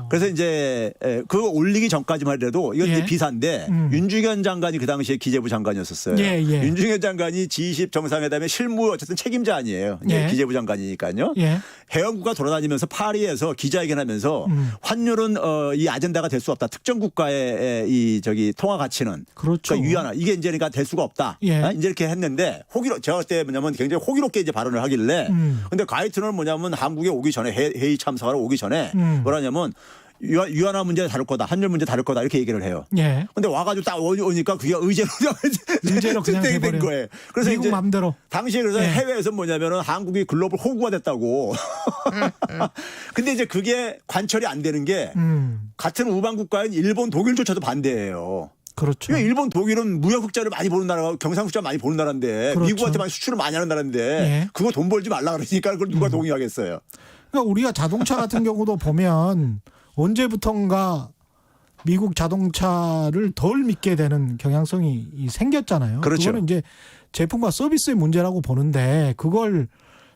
그래서 이제 그 올리기 전까지만 해도 이건 예. 이제 비사인데 윤중현 장관이 그 당시에 기재부 장관이었었어요. 예, 예. 윤중현 장관이 G20 정상회담의 실무 어쨌든 책임자 아니에요. 예. 기재부 장관이니까요. 예. 회원국가 돌아다니면서 파리에서 기자회견하면서 환율은 이 아젠다가 될 수 없다. 특정 국가의 이 통화 가치는 그렇죠. 그러니까 위안화 이게 이제 그러니까 될 수가 없다. 예. 이제 이렇게 했는데 제가 그때 뭐냐면 굉장히 호기롭게 이제 발언을 하길래 근데 가이트는 뭐냐면 한국에 오기 전에 회의 참석하러 오기 전에 뭐라냐면 위안화 문제 다룰 거다. 환율 문제 다룰 거다. 이렇게 얘기를 해요. 예. 근데 와가지고 딱 오니까 그게 의제로 그냥 된 해버려. 거예요. 그래서 미국 이제 맘대로. 당시에 그래서 예. 해외에서 뭐냐면은 한국이 글로벌 호구가 됐다고. 근데 이제 그게 관철이 안 되는 게 같은 우방 국가인 일본, 독일조차도 반대예요. 그렇죠. 그러니까 일본, 독일은 무역 흑자를 많이 보는 나라가 경상 흑자 많이 보는 나라인데 그렇죠. 미국한테 많이 수출을 많이 하는 나라인데 예. 그거 돈 벌지 말라 그러니까 그걸 누가 동의하겠어요. 그러니까 우리가 자동차 같은 경우도 보면 언제부턴가 미국 자동차를 덜 믿게 되는 경향성이 생겼잖아요. 그렇죠. 그거는 이제 제품과 서비스의 문제라고 보는데 그걸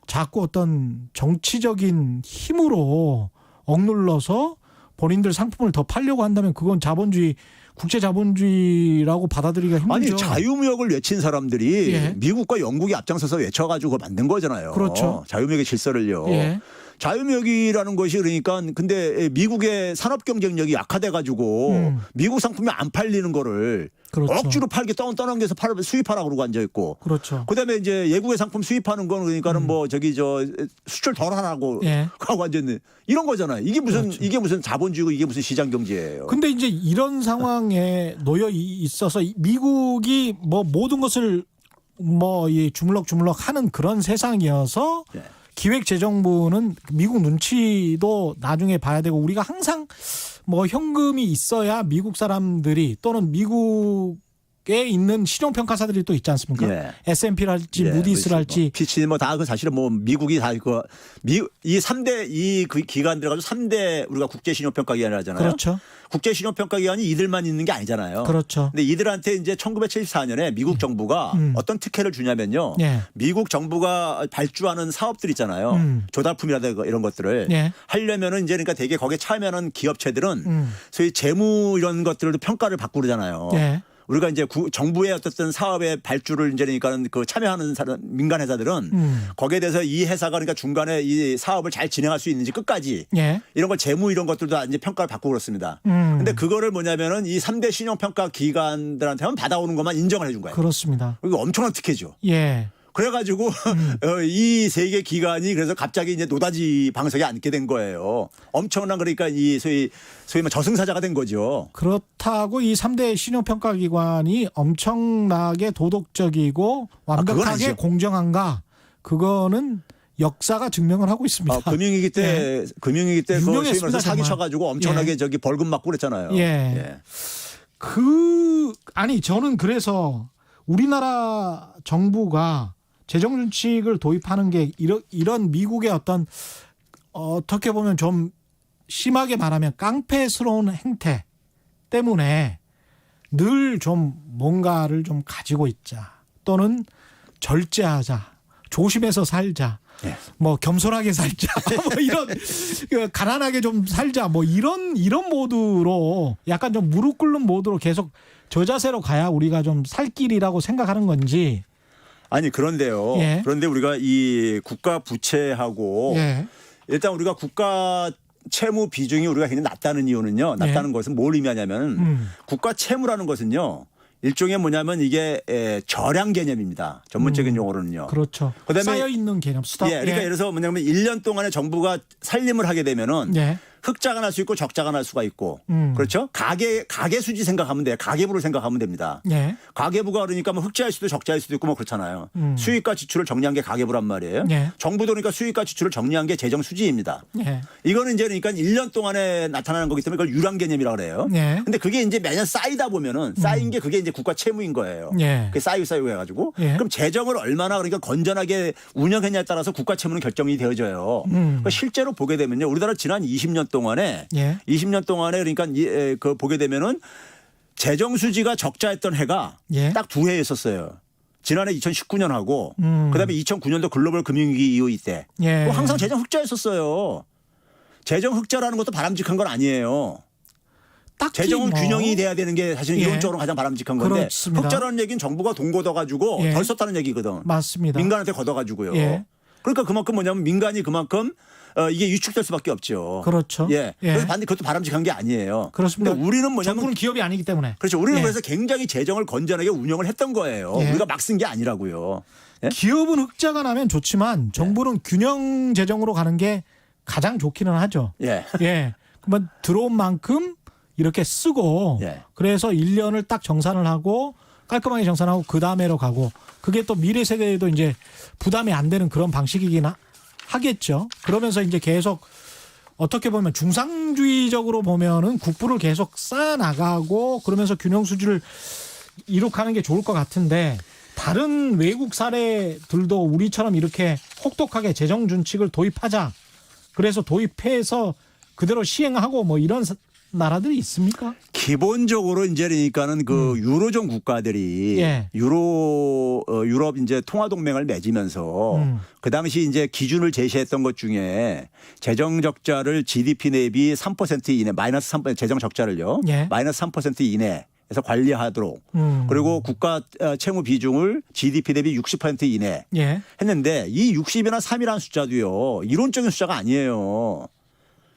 자꾸 어떤 정치적인 힘으로 억눌러서 본인들 상품을 더 팔려고 한다면 그건 국제 자본주의라고 받아들이기가 힘들죠. 아니 자유무역을 외친 사람들이 예. 미국과 영국이 앞장서서 외쳐가지고 만든 거잖아요. 그렇죠. 자유무역의 질서를요. 예. 자유무역이라는 것이 그러니까 근데 미국의 산업 경쟁력이 약화돼 가지고 미국 상품이 안 팔리는 거를 그렇죠. 억지로 팔게 떠넘겨서 수입하라고 그러고 앉아 있고. 그렇죠. 그다음에 이제 외국의 상품 수입하는 건 그러니까는 뭐 저기 저 수출 덜 하라고 예. 하고 앉아 있는 이런 거잖아요. 이게 무슨 그렇죠. 이게 무슨 자본주의고 이게 무슨 시장 경제예요. 근데 이제 이런 상황에 놓여 있어서 미국이 뭐 모든 것을 뭐 이 주물럭주물럭 하는 그런 세상이어서 예. 기획재정부는 미국 눈치도 나중에 봐야 되고 우리가 항상 뭐 현금이 있어야 미국 사람들이 또는 미국에 있는 신용평가사들이 또 있지 않습니까? 예. S&P랄지 예, 무디스랄지 피치 뭐 다 그 사실은 뭐 미국이 다 그 이 3대 이 그 기관들 가지고 3대 우리가 국제 신용평가 기관이라잖아요. 그렇죠. 국제 신용평가 기관이 이들만 있는 게 아니잖아요. 그렇죠. 근데 이들한테 이제 1974년에 미국 정부가 어떤 특혜를 주냐면요. 예. 미국 정부가 발주하는 사업들 있잖아요. 조달품이라든가 이런 것들을 예. 하려면은 이제 그러니까 되게 거기에 참여하는 기업체들은 소위 재무 이런 것들도 평가를 받고 그러잖아요. 예. 우리가 이제 정부의 어떤 사업의 발주를 이제 그러니까는 그 참여하는 사람 민간 회사들은 거기에 대해서 이 회사가 그러니까 중간에 이 사업을 잘 진행할 수 있는지 끝까지 예. 이런 걸 재무 이런 것들도 다 이제 평가를 받고 그렇습니다. 근데 그거를 뭐냐면은 이 3대 신용평가 기관들한테만 받아오는 것만 인정을 해준 거예요. 그렇습니다. 이거 엄청난 특혜죠. 예. 그래가지고 이 세 개 기관이 그래서 갑자기 이제 노다지 방석에 앉게 된 거예요. 엄청난 그러니까 이 소위 뭐 저승사자가 된 거죠. 그렇다고 이 3대 신용평가기관이 엄청나게 도덕적이고 그건 완벽하게 아니죠. 공정한가? 그거는 역사가 증명을 하고 있습니다. 금융위기 때 금융위기 때 그 소위 유명했습니다, 말해서 사기 정말. 쳐가지고 엄청나게 예. 저기 벌금 맞고 그랬잖아요. 예. 아니 저는 그래서 우리나라 정부가 재정준칙을 도입하는 게 이런 미국의 어떤 어떻게 보면 좀 심하게 말하면 깡패스러운 행태 때문에 늘 좀 뭔가를 좀 가지고 있자 또는 절제하자 조심해서 살자 예. 뭐 겸손하게 살자 뭐 이런 가난하게 좀 살자 뭐 이런 모드로 약간 좀 무릎 꿇는 모드로 계속 저 자세로 가야 우리가 좀 살 길이라고 생각하는 건지. 아니 그런데요. 예. 그런데 우리가 이 국가 부채하고 예. 일단 우리가 국가 채무 비중이 우리가 굉장히 낮다는 이유는요. 낮다는 것은 뭘 의미하냐면 국가 채무라는 것은요. 일종의 뭐냐면 이게 저량 개념입니다. 전문적인 용어로는요. 그렇죠. 그다음에 쌓여 있는 개념 수다. 예, 그러니까 예를 들어서 뭐냐면 1년 동안에 정부가 살림을 하게 되면은 예. 흑자가 날 수 있고 적자가 날 수가 있고 그렇죠? 가계 수지 생각하면 돼요. 가계부를 생각하면 됩니다. 예. 가계부가 그러니까 뭐 흑자일 수도 적자일 수도 있고 뭐 그렇잖아요. 수익과 지출을 정리한 게 가계부란 말이에요. 예. 정부도 그러니까 수익과 지출을 정리한 게 재정 수지입니다. 예. 이거는 이제 그러니까 1년 동안에 나타나는 거기 때문에 그걸 유랑 개념이라고 그래요. 예. 근데 그게 이제 매년 쌓이다 보면은 쌓인 게 그게 이제 국가 채무인 거예요. 예. 그게 쌓이고 해가지고 예. 그럼 재정을 얼마나 그러니까 건전하게 운영했냐에 따라서 국가 채무는 결정이 되어져요. 그러니까 실제로 보게 되면요, 우리나라 지난 20년 동안에 예. 20년 동안에 그러니까 그 보게 되면은 재정 수지가 적자했던 해가 예. 딱 두 해 있었어요. 지난해 2019년하고 그다음에 2009년도 글로벌 금융위기 이후 이때 예. 항상 재정 흑자였었어요. 재정 흑자라는 것도 바람직한 건 아니에요. 딱히 재정은 뭐. 균형이 돼야 되는 게 사실은 예. 이론적으로 가장 바람직한 건데 그렇습니다. 흑자라는 얘기는 정부가 돈 걷어가지고 예. 덜 썼다는 얘기거든. 맞습니다. 민간한테 걷어가지고요. 예. 그러니까 그만큼 뭐냐면 민간이 그만큼 이게 위축될 수밖에 없죠. 그렇죠. 예. 예. 그래서 반대 그것도 바람직한 게 아니에요. 그렇습니다. 근데 우리는 뭐냐면 정부는 기업이 아니기 때문에. 그렇죠. 우리는 예. 그래서 굉장히 재정을 건전하게 운영을 했던 거예요. 예. 우리가 막 쓴 게 아니라고요. 예? 기업은 흑자가 나면 좋지만 정부는 균형 재정으로 가는 게 가장 좋기는 하죠. 예. 예. 그러면 들어온 만큼 이렇게 쓰고 예. 그래서 1년을 딱 정산을 하고 깔끔하게 정산하고 그 다음에로 가고 그게 또 미래 세대에도 이제 부담이 안 되는 그런 방식이긴 하겠죠. 그러면서 이제 계속 어떻게 보면 중상주의적으로 보면은 국부를 계속 쌓아 나가고 그러면서 균형 수준을 이룩하는 게 좋을 것 같은데 다른 외국 사례들도 우리처럼 이렇게 혹독하게 재정 준칙을 도입하자. 그래서 도입해서 그대로 시행하고 뭐 이런 나라들이 있습니까? 기본적으로 이제 그러니까는 그 유로존 국가들이 예. 유럽 이제 통화 동맹을 맺으면서 그 당시 이제 기준을 제시했던 것 중에 재정 적자를 GDP 대비 3% 이내 마이너스 3% 재정 적자를요. 예. 마이너스 3% 이내 에서 관리하도록 그리고 국가 채무 비중을 GDP 대비 60% 이내 예. 했는데 이 60이나 3이라는 숫자도요. 이론적인 숫자가 아니에요.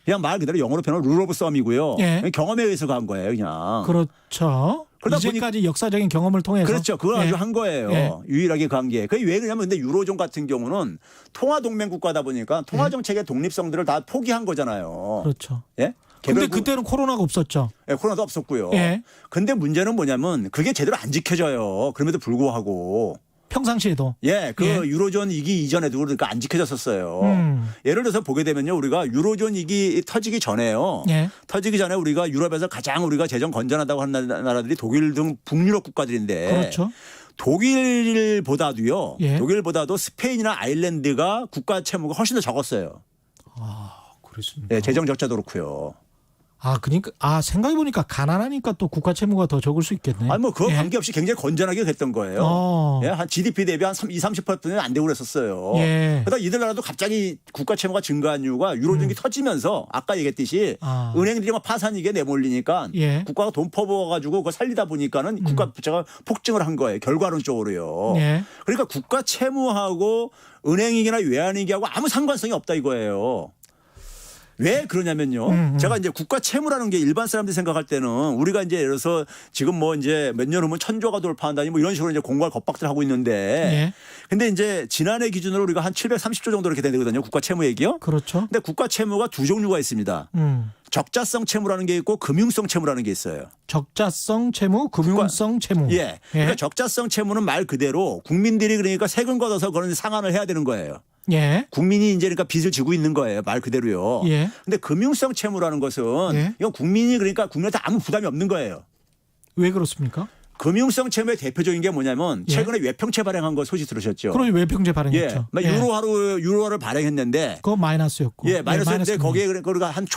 그냥 말 그대로 영어로 표현하면 룰 오브 썸이고요. 예. 경험에 의해서 간 거예요. 그냥. 그렇죠. 그러다 이제까지 역사적인 경험을 통해서 그렇죠. 그걸 예. 아주 한 거예요. 예. 유일하게 간 게. 그게 왜 그러냐면 근데 유로존 같은 경우는 통화 동맹 국가다 보니까 통화 정책의 독립성들을 다 포기한 거잖아요. 그렇죠. 예? 근데 개별 그때는 코로나가 없었죠. 예, 코로나도 없었고요. 예. 근데 문제는 뭐냐면 그게 제대로 안 지켜져요. 그럼에도 불구하고. 평상시에도. 예, 그 예. 유로존 위기 이전에도 그러니까 안 지켜졌었어요. 예를 들어서 보게 되면요. 우리가 유로존 위기 터지기 전에요. 예. 터지기 전에 우리가 유럽에서 가장 우리가 재정 건전하다고 하는 나라들이 독일 등 북유럽 국가들인데 그렇죠. 독일보다도요. 예. 독일보다도 스페인이나 아일랜드가 국가 채무가 훨씬 더 적었어요. 그렇습니다. 예, 재정 적자도 그렇고요. 그러니까 생각해 보니까 가난하니까 또 국가 채무가 더 적을 수 있겠네. 아니 뭐 그거 예. 관계없이 굉장히 건전하게 됐던 거예요. 어. 예, 한 GDP 대비 한 20-30%는 안 되고 그랬었어요. 예. 그러다 이들 나라도 갑자기 국가 채무가 증가한 이유가 유로존이 터지면서 아까 얘기했듯이 은행들이 막 파산이게 내몰리니까 예. 국가가 돈 퍼부어가지고 그거 살리다 보니까는 국가 부채가 폭증을 한 거예요. 결과론적으로요. 예. 그러니까 국가 채무하고 은행이기나 외환위기하고 아무 상관성이 없다 이거예요. 왜 그러냐면요. 제가 이제 국가 채무라는 게 일반 사람들이 생각할 때는 우리가 이제 예를 들어서 지금 뭐 이제 몇 년 후면 1,000조가 돌파한다니 뭐 이런 식으로 이제 공갈 겁박들 하고 있는데 예. 근데 이제 지난해 기준으로 우리가 한 730조 정도 이렇게 되거든요. 국가 채무 얘기요. 그렇죠. 근데 국가 채무가 두 종류가 있습니다. 적자성 채무라는 게 있고 금융성 채무라는 게 있어요. 적자성 채무, 금융성 채무. 예. 그러니까 적자성 채무는 말 그대로 국민들이 그러니까 세금 걷어서 그런 상환을 해야 되는 거예요. 예. 국민이 이제 그러니까 빚을 지고 있는 거예요. 말 그대로요. 예. 근데 금융성 채무라는 것은 예. 이건 국민이 그러니까 국민한테 아무 부담이 없는 거예요. 왜 그렇습니까? 금융성 채무의 대표적인 게 뭐냐면 예. 최근에 외평채 발행한 거 소식 들으셨죠? 그럼 외평제 예. 발행했죠. 막 유로화를 발행했는데 그거 마이너스였고. 예, 마이너스인데 마이너스 거기에 그러니까 한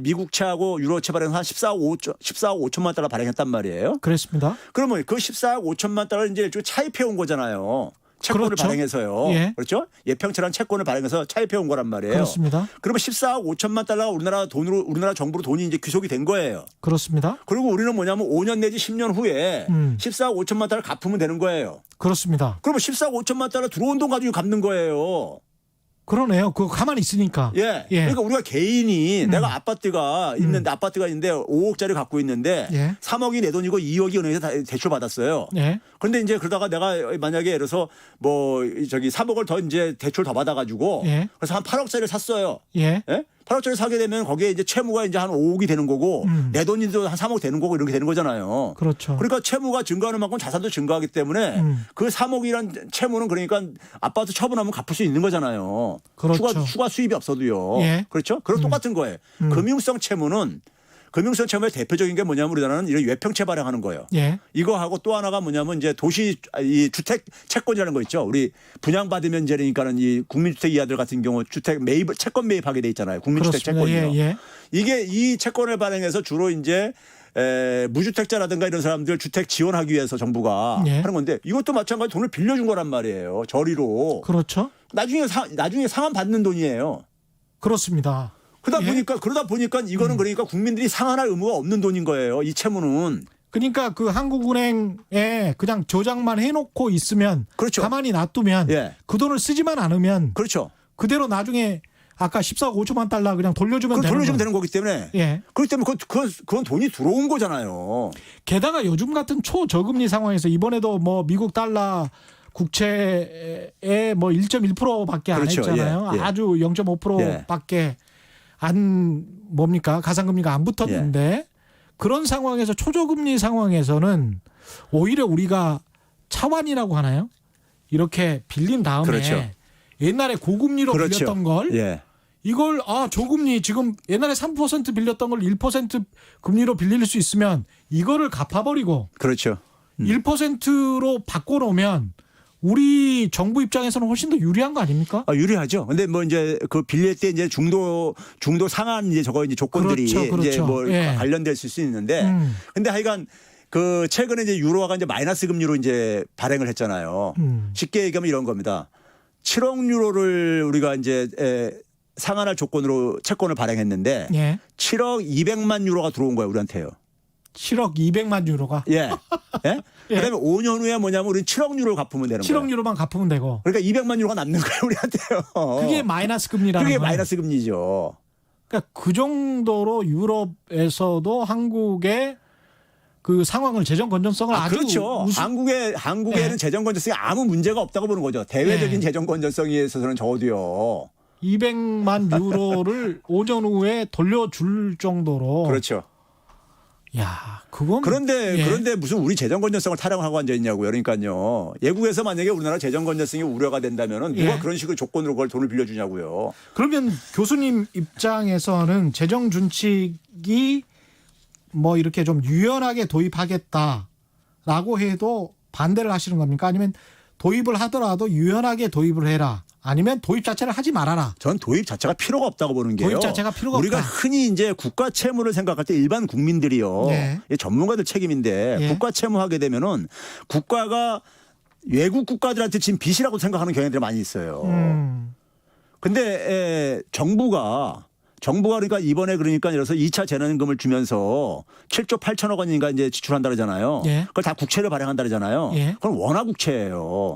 미국채하고 유로채 발행 한 14억 5천만 달러 발행했단 말이에요. 그랬습니다. 그러면 그 14억 5천만 달러를 이제 차입해 온 거잖아요. 채권을 그렇죠. 발행해서요. 예. 그렇죠? 예평채라는 채권을 발행해서 차입해 온 거란 말이에요. 그렇습니다. 그러면 14억 5천만 달러가 우리나라 정부로 돈이 이제 귀속이 된 거예요. 그렇습니다. 그리고 우리는 뭐냐면 5년 내지 10년 후에 14억 5천만 달러 갚으면 되는 거예요. 그렇습니다. 그러면 14억 5천만 달러 들어온 돈 가지고 갚는 거예요. 그러네요. 그거 가만히 있으니까. 예. 예. 그러니까 우리가 개인이 내가 아파트가 있는데 5억짜리 갖고 있는데 예. 3억이 내 돈이고 2억이 은행에서 다 대출 받았어요. 예. 그런데 이제 그러다가 내가 만약에 예를 들어서 뭐 3억을 더 이제 대출 더 받아가지고 예. 그래서 한 8억짜리를 샀어요. 예. 예? 8억짜리 사게 되면 거기에 이제 채무가 이제 한 5억이 되는 거고 내 돈도 한 3억 되는 거고 이렇게 되는 거잖아요. 그렇죠. 그러니까 채무가 증가하는 만큼 자산도 증가하기 때문에 그 3억이란 채무는 그러니까 아파트 처분하면 갚을 수 있는 거잖아요. 그렇죠. 추가 수입이 없어도요. 예. 그렇죠? 그럼 똑같은 거예요. 금융성 채무의 대표적인 게 뭐냐면 우리나라는 이런 외평채 발행하는 거예요. 예. 이거 하고 또 하나가 뭐냐면 이제 이 주택 채권이라는 거 있죠. 우리 분양받으면 이제 그러니까는 이 국민주택 이하들 같은 경우 채권 매입하게 돼 있잖아요. 국민주택 그렇습니다. 채권이요. 예. 예. 이게 이 채권을 발행해서 주로 이제 무주택자라든가 이런 사람들 주택 지원하기 위해서 정부가 예. 하는 건데 이것도 마찬가지로 돈을 빌려준 거란 말이에요. 저리로. 그렇죠. 나중에 상환 받는 돈이에요. 그렇습니다. 그러다 보니까 이거는 그러니까 국민들이 상환할 의무가 없는 돈인 거예요. 이 채무는. 그러니까 그 한국은행에 그냥 저장만 해놓고 있으면 그렇죠. 가만히 놔두면 예. 그 돈을 쓰지만 않으면 그렇죠. 그대로 나중에 아까 14억 5천만 달러 그냥 돌려주면 그걸 돌려주면 되는 되는 거기 때문에. 예. 그렇기 때문에 그건 돈이 들어온 거잖아요. 게다가 요즘 같은 초저금리 상황에서 이번에도 뭐 미국 달러 국채에 뭐 1.1%밖에 안 그렇죠. 했잖아요. 예. 예. 아주 0.5%밖에 안 뭡니까 가상금리가 안 붙었는데 예. 그런 상황에서 초저금리 상황에서는 오히려 우리가 차환이라고 하나요? 이렇게 빌린 다음에 그렇죠. 옛날에 고금리로 그렇죠. 빌렸던 걸 예. 이걸 저금리 지금 옛날에 3% 빌렸던 걸 1% 금리로 빌릴 수 있으면 이거를 갚아버리고 그렇죠. 1%로 바꿔놓으면 우리 정부 입장에서는 훨씬 더 유리한 거 아닙니까? 유리하죠. 근데 뭐 이제 그 빌릴 때 이제 중도 상한 이제 이제 조건들이 그렇죠. 이제 뭐 예. 관련될 수 있는데 근데 하여간 그 최근에 이제 유로화가 이제 마이너스 금리로 이제 발행을 했잖아요. 쉽게 얘기하면 이런 겁니다. 7억 유로를 우리가 이제 상환할 조건으로 채권을 발행했는데 예. 7억 200만 유로가 들어온 거예요, 우리한테요. 7억 200만 유로가 예. 예? 예. 그다음에 5년 후에 뭐냐면 우리는 7억 유로를 갚으면 되는 7억 거예요. 유로만 갚으면 되고 그러니까 200만 유로가 남는 거예요, 우리한테요. 그게 마이너스 금리라는 그게 거예요. 마이너스 금리죠. 그러니까 그 정도로 유럽에서도 한국의 그 상황을 재정 건전성을 아주 그렇죠. 한국에는 예. 재정 건전성이 아무 문제가 없다고 보는 거죠. 대외적인 예. 재정 건전성에 있어서는 적어도요. 200만 유로를 오전 후에 돌려줄 정도로 그렇죠. 야, 그건 그런데 무슨 우리 재정 건전성을 타령하고 앉아 있냐고요. 그러니까요. 예국에서 만약에 우리나라 재정 건전성이 우려가 된다면은 누가 예. 그런 식으로 조건으로 그걸 돈을 빌려주냐고요. 그러면 교수님 입장에서는 재정 준칙이 뭐 이렇게 좀 유연하게 도입하겠다라고 해도 반대를 하시는 겁니까? 아니면 도입을 하더라도 유연하게 도입을 해라. 아니면 도입 자체를 하지 말아라. 전 도입 자체가 필요가 없다고 보는 게요. 도입 자체가 필요가 우리가 없다. 흔히 이제 국가 채무를 생각할 때 일반 국민들이요. 예. 이게 전문가들 책임인데 예. 국가 채무하게 되면은 국가가 외국 국가들한테 진 빚이라고 생각하는 경향들이 많이 있어요. 근데 정부가 그러니까 이번에 그러니까 이래서 2차 재난금을 주면서 7조 8천억 원인가 이제 지출한다 그러잖아요. 예. 그걸 다 국채를 발행한다 그러잖아요. 예. 그건 원화 국채예요.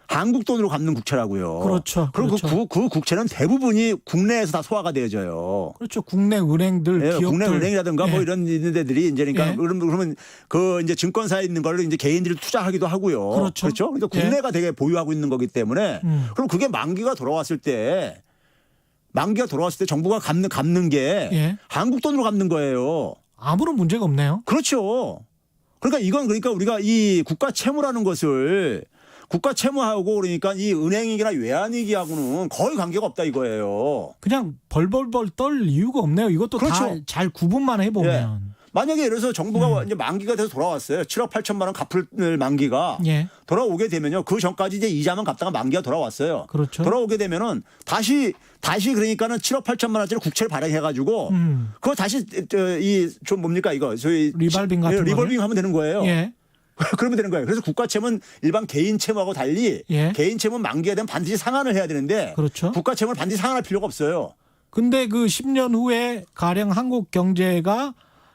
한국 돈으로 갚는 국채라고요. 그렇죠. 그리고 그렇죠. 그 국채는 대부분이 국내에서 다 소화가 되어져요. 그렇죠. 국내 은행들, 예, 기업들. 국내 은행이라든가 예. 뭐 이런 있는 데들이 이제 그러니까 예. 그러면 그 이제 증권사에 있는 거를 이제 개인들이 투자하기도 하고요. 그렇죠. 그러니까 예. 국내가 되게 보유하고 있는 거기 때문에 그럼 그게 만기가 돌아왔을 때 정부가 갚는 게 예. 한국 돈으로 갚는 거예요. 아무런 문제가 없네요. 그렇죠. 그러니까 우리가 이 국가 채무라는 것을 국가 채무하고 그러니까 이 은행이기나 외환위기하고는 거의 관계가 없다 이거예요. 그냥 벌벌벌 떨 이유가 없네요. 이것도 다 그렇죠. 잘 구분만 해보면. 만약에 예를 들어서 정부가 이제 만기가 돼서 돌아왔어요. 7억 8천만 원 갚을 만기가 예. 돌아오게 되면요. 그 전까지 이제 이자만 갚다가 만기가 돌아왔어요. 그렇죠. 돌아오게 되면은 다시 그러니까는 7억 8천만 원짜리 국채를 발행해가지고 그거 다시 이 좀 뭡니까 이거 저희 리발빙 같은 리볼빙 하면 되는 거예요. 예. 그러면 되는 거예요. 그래서 국가 채무는 일반 개인 채무하고 달리 예. 개인 채무는 만기가 되면 반드시 상환을 해야 되는데 그렇죠. 국가 채무는 반드시 상환할 필요가 없어요. 근데 그 10년 후에 가령 한국 경제가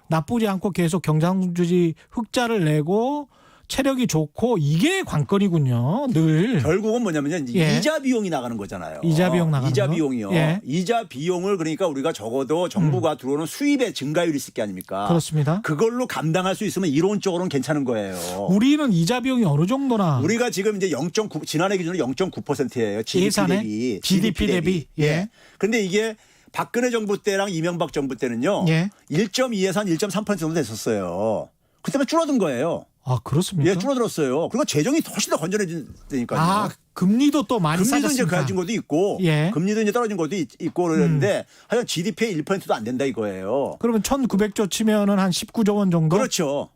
나쁘지 않고 계속 경상주지 흑자를 내고 체력이 좋고 이게 관건이군요. 늘. 결국은 뭐냐면요. 예. 이자 비용이 나가는 거잖아요. 이자 비용 나가는 이자 거? 비용이요. 예. 이자 비용을 그러니까 우리가 적어도 정부가 들어오는 수입의 증가율이 있을 게 아닙니까? 그렇습니다. 그걸로 감당할 수 있으면 이론적으로는 괜찮은 거예요. 우리는 이자 비용이 어느 정도나 우리가 지금 이제 0.9 지난해 기준으로 0.9%예요. 예산에? GDP 대비. 예. 그런데 이게 박근혜 정부 때랑 이명박 정부 때는요. 예. 1.2에서 한 1.3% 정도 됐었어요. 그때만 줄어든 거예요. 아 그렇습니까? 예, 줄어들었어요. 그리고 재정이 훨씬 더 건전해지니까요. 아 금리도 또 많이 금리도 이제 싸졌습니다. 가진 것도 있고, 예. 금리도 이제 떨어진 것도 있고 그러는데 하여간 GDP의 1%도 안 된다 이거예요. 그러면 1,900조 치면은 한 19조 원 정도? 그렇죠.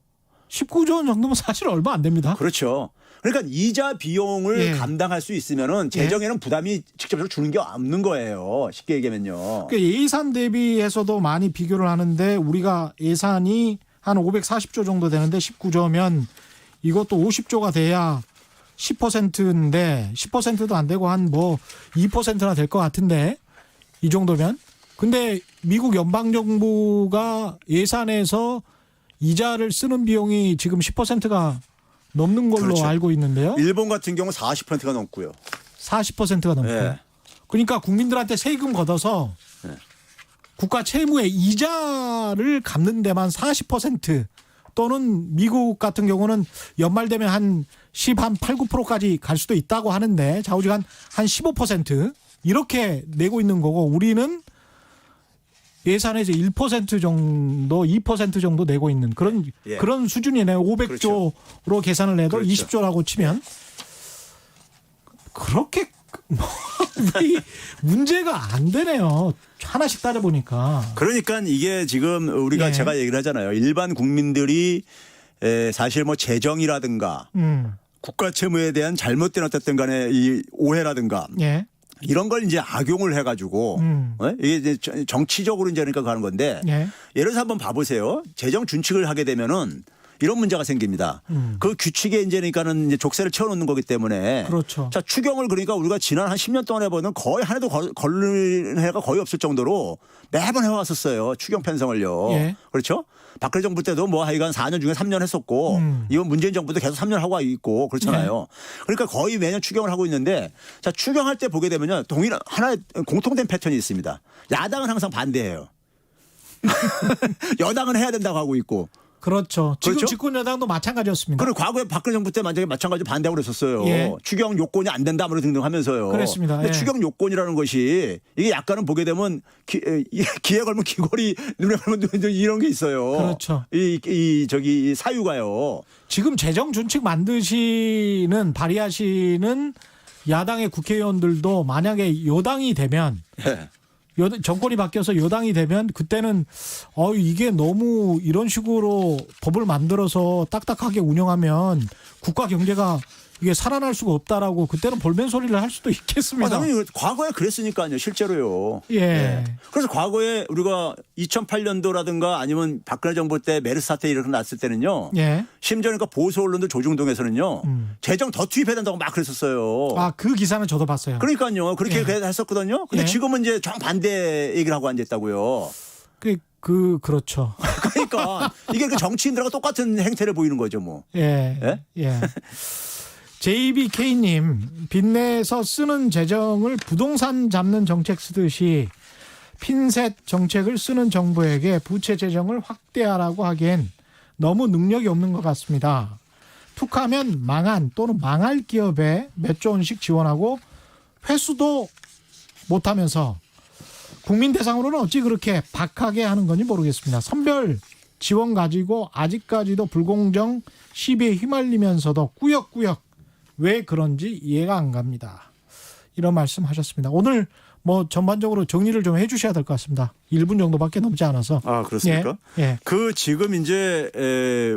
19조 원 정도면 사실 얼마 안 됩니다. 그렇죠. 그러니까 이자 비용을 예. 감당할 수 있으면은 재정에는 부담이 직접적으로 주는 게 없는 거예요. 쉽게 얘기하면요. 그러니까 예산 대비해서도 많이 비교를 하는데 우리가 예산이 한 540조 정도 되는데 19조면 이것도 50조가 돼야 10%인데 10%도 안 되고 한 뭐 2%나 될 것 같은데 이 정도면. 근데 미국 연방정부가 예산에서 이자를 쓰는 비용이 지금 10%가 넘는 걸로 그렇죠. 알고 있는데요. 일본 같은 경우 40%가 넘고요. 40%가 넘고. 예. 그러니까 국민들한테 세금 걷어서 국가 채무의 이자를 갚는 데만 40% 또는 미국 같은 경우는 연말 되면 한 8, 9%까지 갈 수도 있다고 하는데 좌우지간 한 15% 이렇게 내고 있는 거고 우리는 예산에서 1% 정도, 2% 정도 내고 있는 예. 그런 수준이네요. 500조로 그렇죠. 계산을 내도 그렇죠. 20조라고 치면 그렇게 우리 문제가 안 되네요. 하나씩 따져보니까. 그러니까 이게 지금 우리가 예. 제가 얘기를 하잖아요. 일반 국민들이 사실 뭐 재정이라든가 국가 채무에 대한 잘못된 어쨌든 간에 이 오해라든가 예. 이런 걸 이제 악용을 해가지고 이게 이제 정치적으로 이제 그러니까 가는 건데 예. 예를 들어서 한번 봐보세요. 재정 준칙을 하게 되면은 이런 문제가 생깁니다. 그 규칙에 이제 그러니까는 이제 족쇄를 채워놓는 거기 때문에 그렇죠. 자 추경을 그러니까 우리가 지난 한 10년 동안 해보는 거의 한 해도 걸리는 해가 거의 없을 정도로 매번 해왔었어요. 추경 편성을요. 예. 그렇죠? 박근혜 정부 때도 뭐 하여간 4년 중에 3년 했었고 이번 문재인 정부도 계속 3년 하고 있고 그렇잖아요. 그러니까 거의 매년 추경을 하고 있는데 자 추경할 때 보게 되면요. 하나의 공통된 패턴이 있습니다. 야당은 항상 반대해요. 여당은 해야 된다고 하고 있고. 그렇죠. 지금 그렇죠? 집권 여당도 마찬가지였습니다. 그리고 과거에 박근혜 정부 때 만약에 마찬가지로 반대하고 그랬었어요. 예. 추경 요건이 안 된다 뭐 등등 하면서요. 그랬습니다. 근데 예. 추경 요건이라는 것이 이게 약간은 보게 되면 귀에 걸면 귀걸이 눈에 걸면 눈 이런 게 있어요. 그렇죠. 이 사유가요. 지금 재정 준칙 발의하시는 야당의 국회의원들도 만약에 여당이 되면 예. 정권이 바뀌어서 여당이 되면 그때는 이게 너무 이런 식으로 법을 만들어서 딱딱하게 운영하면 국가 경제가 이게 살아날 수가 없다라고 그때는 볼멘 소리를 할 수도 있겠습니다. 당연히 과거에 그랬으니까요. 실제로요. 예. 그래서 과거에 우리가 2008년도라든가 아니면 박근혜 정부 때 메르스 사태 이렇게 났을 때는요. 예. 심지어 그러니까 보수 언론들 조중동에서는요. 재정 더 투입해야 된다고 막 그랬었어요. 아, 그 기사는 저도 봤어요. 그러니까요. 그렇게 예. 했었거든요. 근데 예. 지금은 이제 정반대 얘기를 하고 앉아있다고요. 그렇죠. 그러니까 이게 그 정치인들하고 똑같은 행태를 보이는 거죠, 뭐. 예. 예? 예. JBK님, 빚내서 쓰는 재정을 부동산 잡는 정책 쓰듯이 핀셋 정책을 쓰는 정부에게 부채 재정을 확대하라고 하기엔 너무 능력이 없는 것 같습니다. 툭하면 망한 또는 망할 기업에 몇 조 원씩 지원하고 회수도 못하면서 국민 대상으로는 어찌 그렇게 박하게 하는 건지 모르겠습니다. 선별 지원 가지고 아직까지도 불공정 시비에 휘말리면서도 꾸역꾸역 왜 그런지 이해가 안 갑니다. 이런 말씀 하셨습니다. 오늘 뭐 전반적으로 정리를 좀 해주셔야 될 것 같습니다. 1분 정도밖에 넘지 않아서. 아, 그렇습니까? 예. 그 지금 이제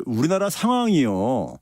우리나라 상황이요.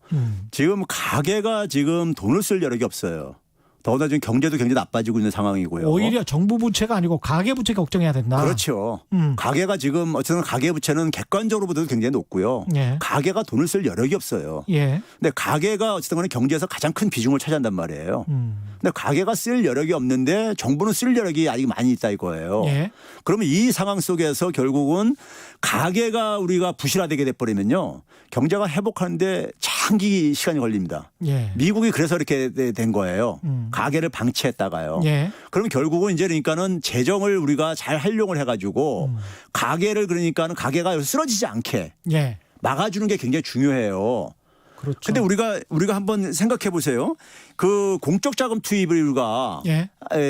지금 가게가 지금 돈을 쓸 여력이 없어요. 더구나 지금 경제도 굉장히 나빠지고 있는 상황이고요. 오히려 정부 부채가 아니고 가계 부채 걱정해야 된다. 그렇죠. 음. 가계가 지금 어쨌든 가계 부채는 객관적으로 보도 굉장히 높고요. 예. 가계가 돈을 쓸 여력이 없어요. 예. 근데 가계가 어쨌든 간에 경제에서 가장 큰 비중을 차지한단 말이에요. 근데 가계가 쓸 여력이 없는데 정부는 쓸 여력이 아직 많이 있다 이거예요. 예. 그러면 이 상황 속에서 결국은 가계가 우리가 부실화되게 돼버리면요. 경제가 회복하는데 장기 시간이 걸립니다. 예. 미국이 그래서 이렇게 된 거예요. 가계를 방치했다가요. 예. 그러면 결국은 이제 그러니까는 재정을 우리가 잘 활용을 해가지고 가계를 그러니까는 가계가 쓰러지지 않게 예. 막아주는 게 굉장히 중요해요. 그렇죠. 근데 우리가 한번 생각해 보세요. 그 공적 자금 투입을 우리가 예.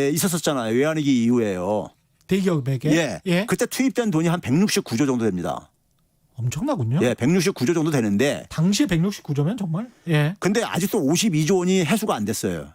있었었잖아요. 외환위기 이후에요. 대기업에게. 예. 그때 투입된 돈이 한 169조 정도 됩니다. 엄청나군요. 예, 169조 정도 되는데 당시에 169조면 정말. 예. 근데 아직도 52조 원이 해소가 안 됐어요.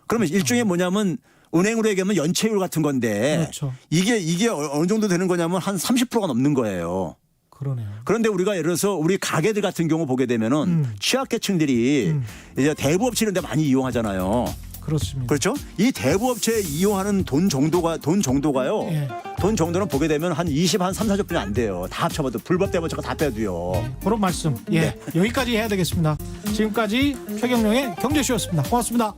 그러면 일종의 뭐냐면 은행으로 얘기하면 연체율 같은 건데 그렇죠. 이게 어느 정도 되는 거냐면 한 30%가 넘는 거예요. 그러네요. 그런데 우리가 예를 들어서 우리 가게들 같은 경우 보게 되면은 취약계층들이 이제 대부업체 이런 데 많이 이용하잖아요. 그렇습니다. 그렇죠? 이 대부업체 이용하는 돈 정도가요. 예. 돈 정도는 보게 되면 한 3, 4조 뿐이 안 돼요. 다 합쳐봐도 불법 대부업체가 다 빼도요. 그런 말씀. 예. 네. 여기까지 해야 되겠습니다. 지금까지 최경영의 경제쇼였습니다. 고맙습니다.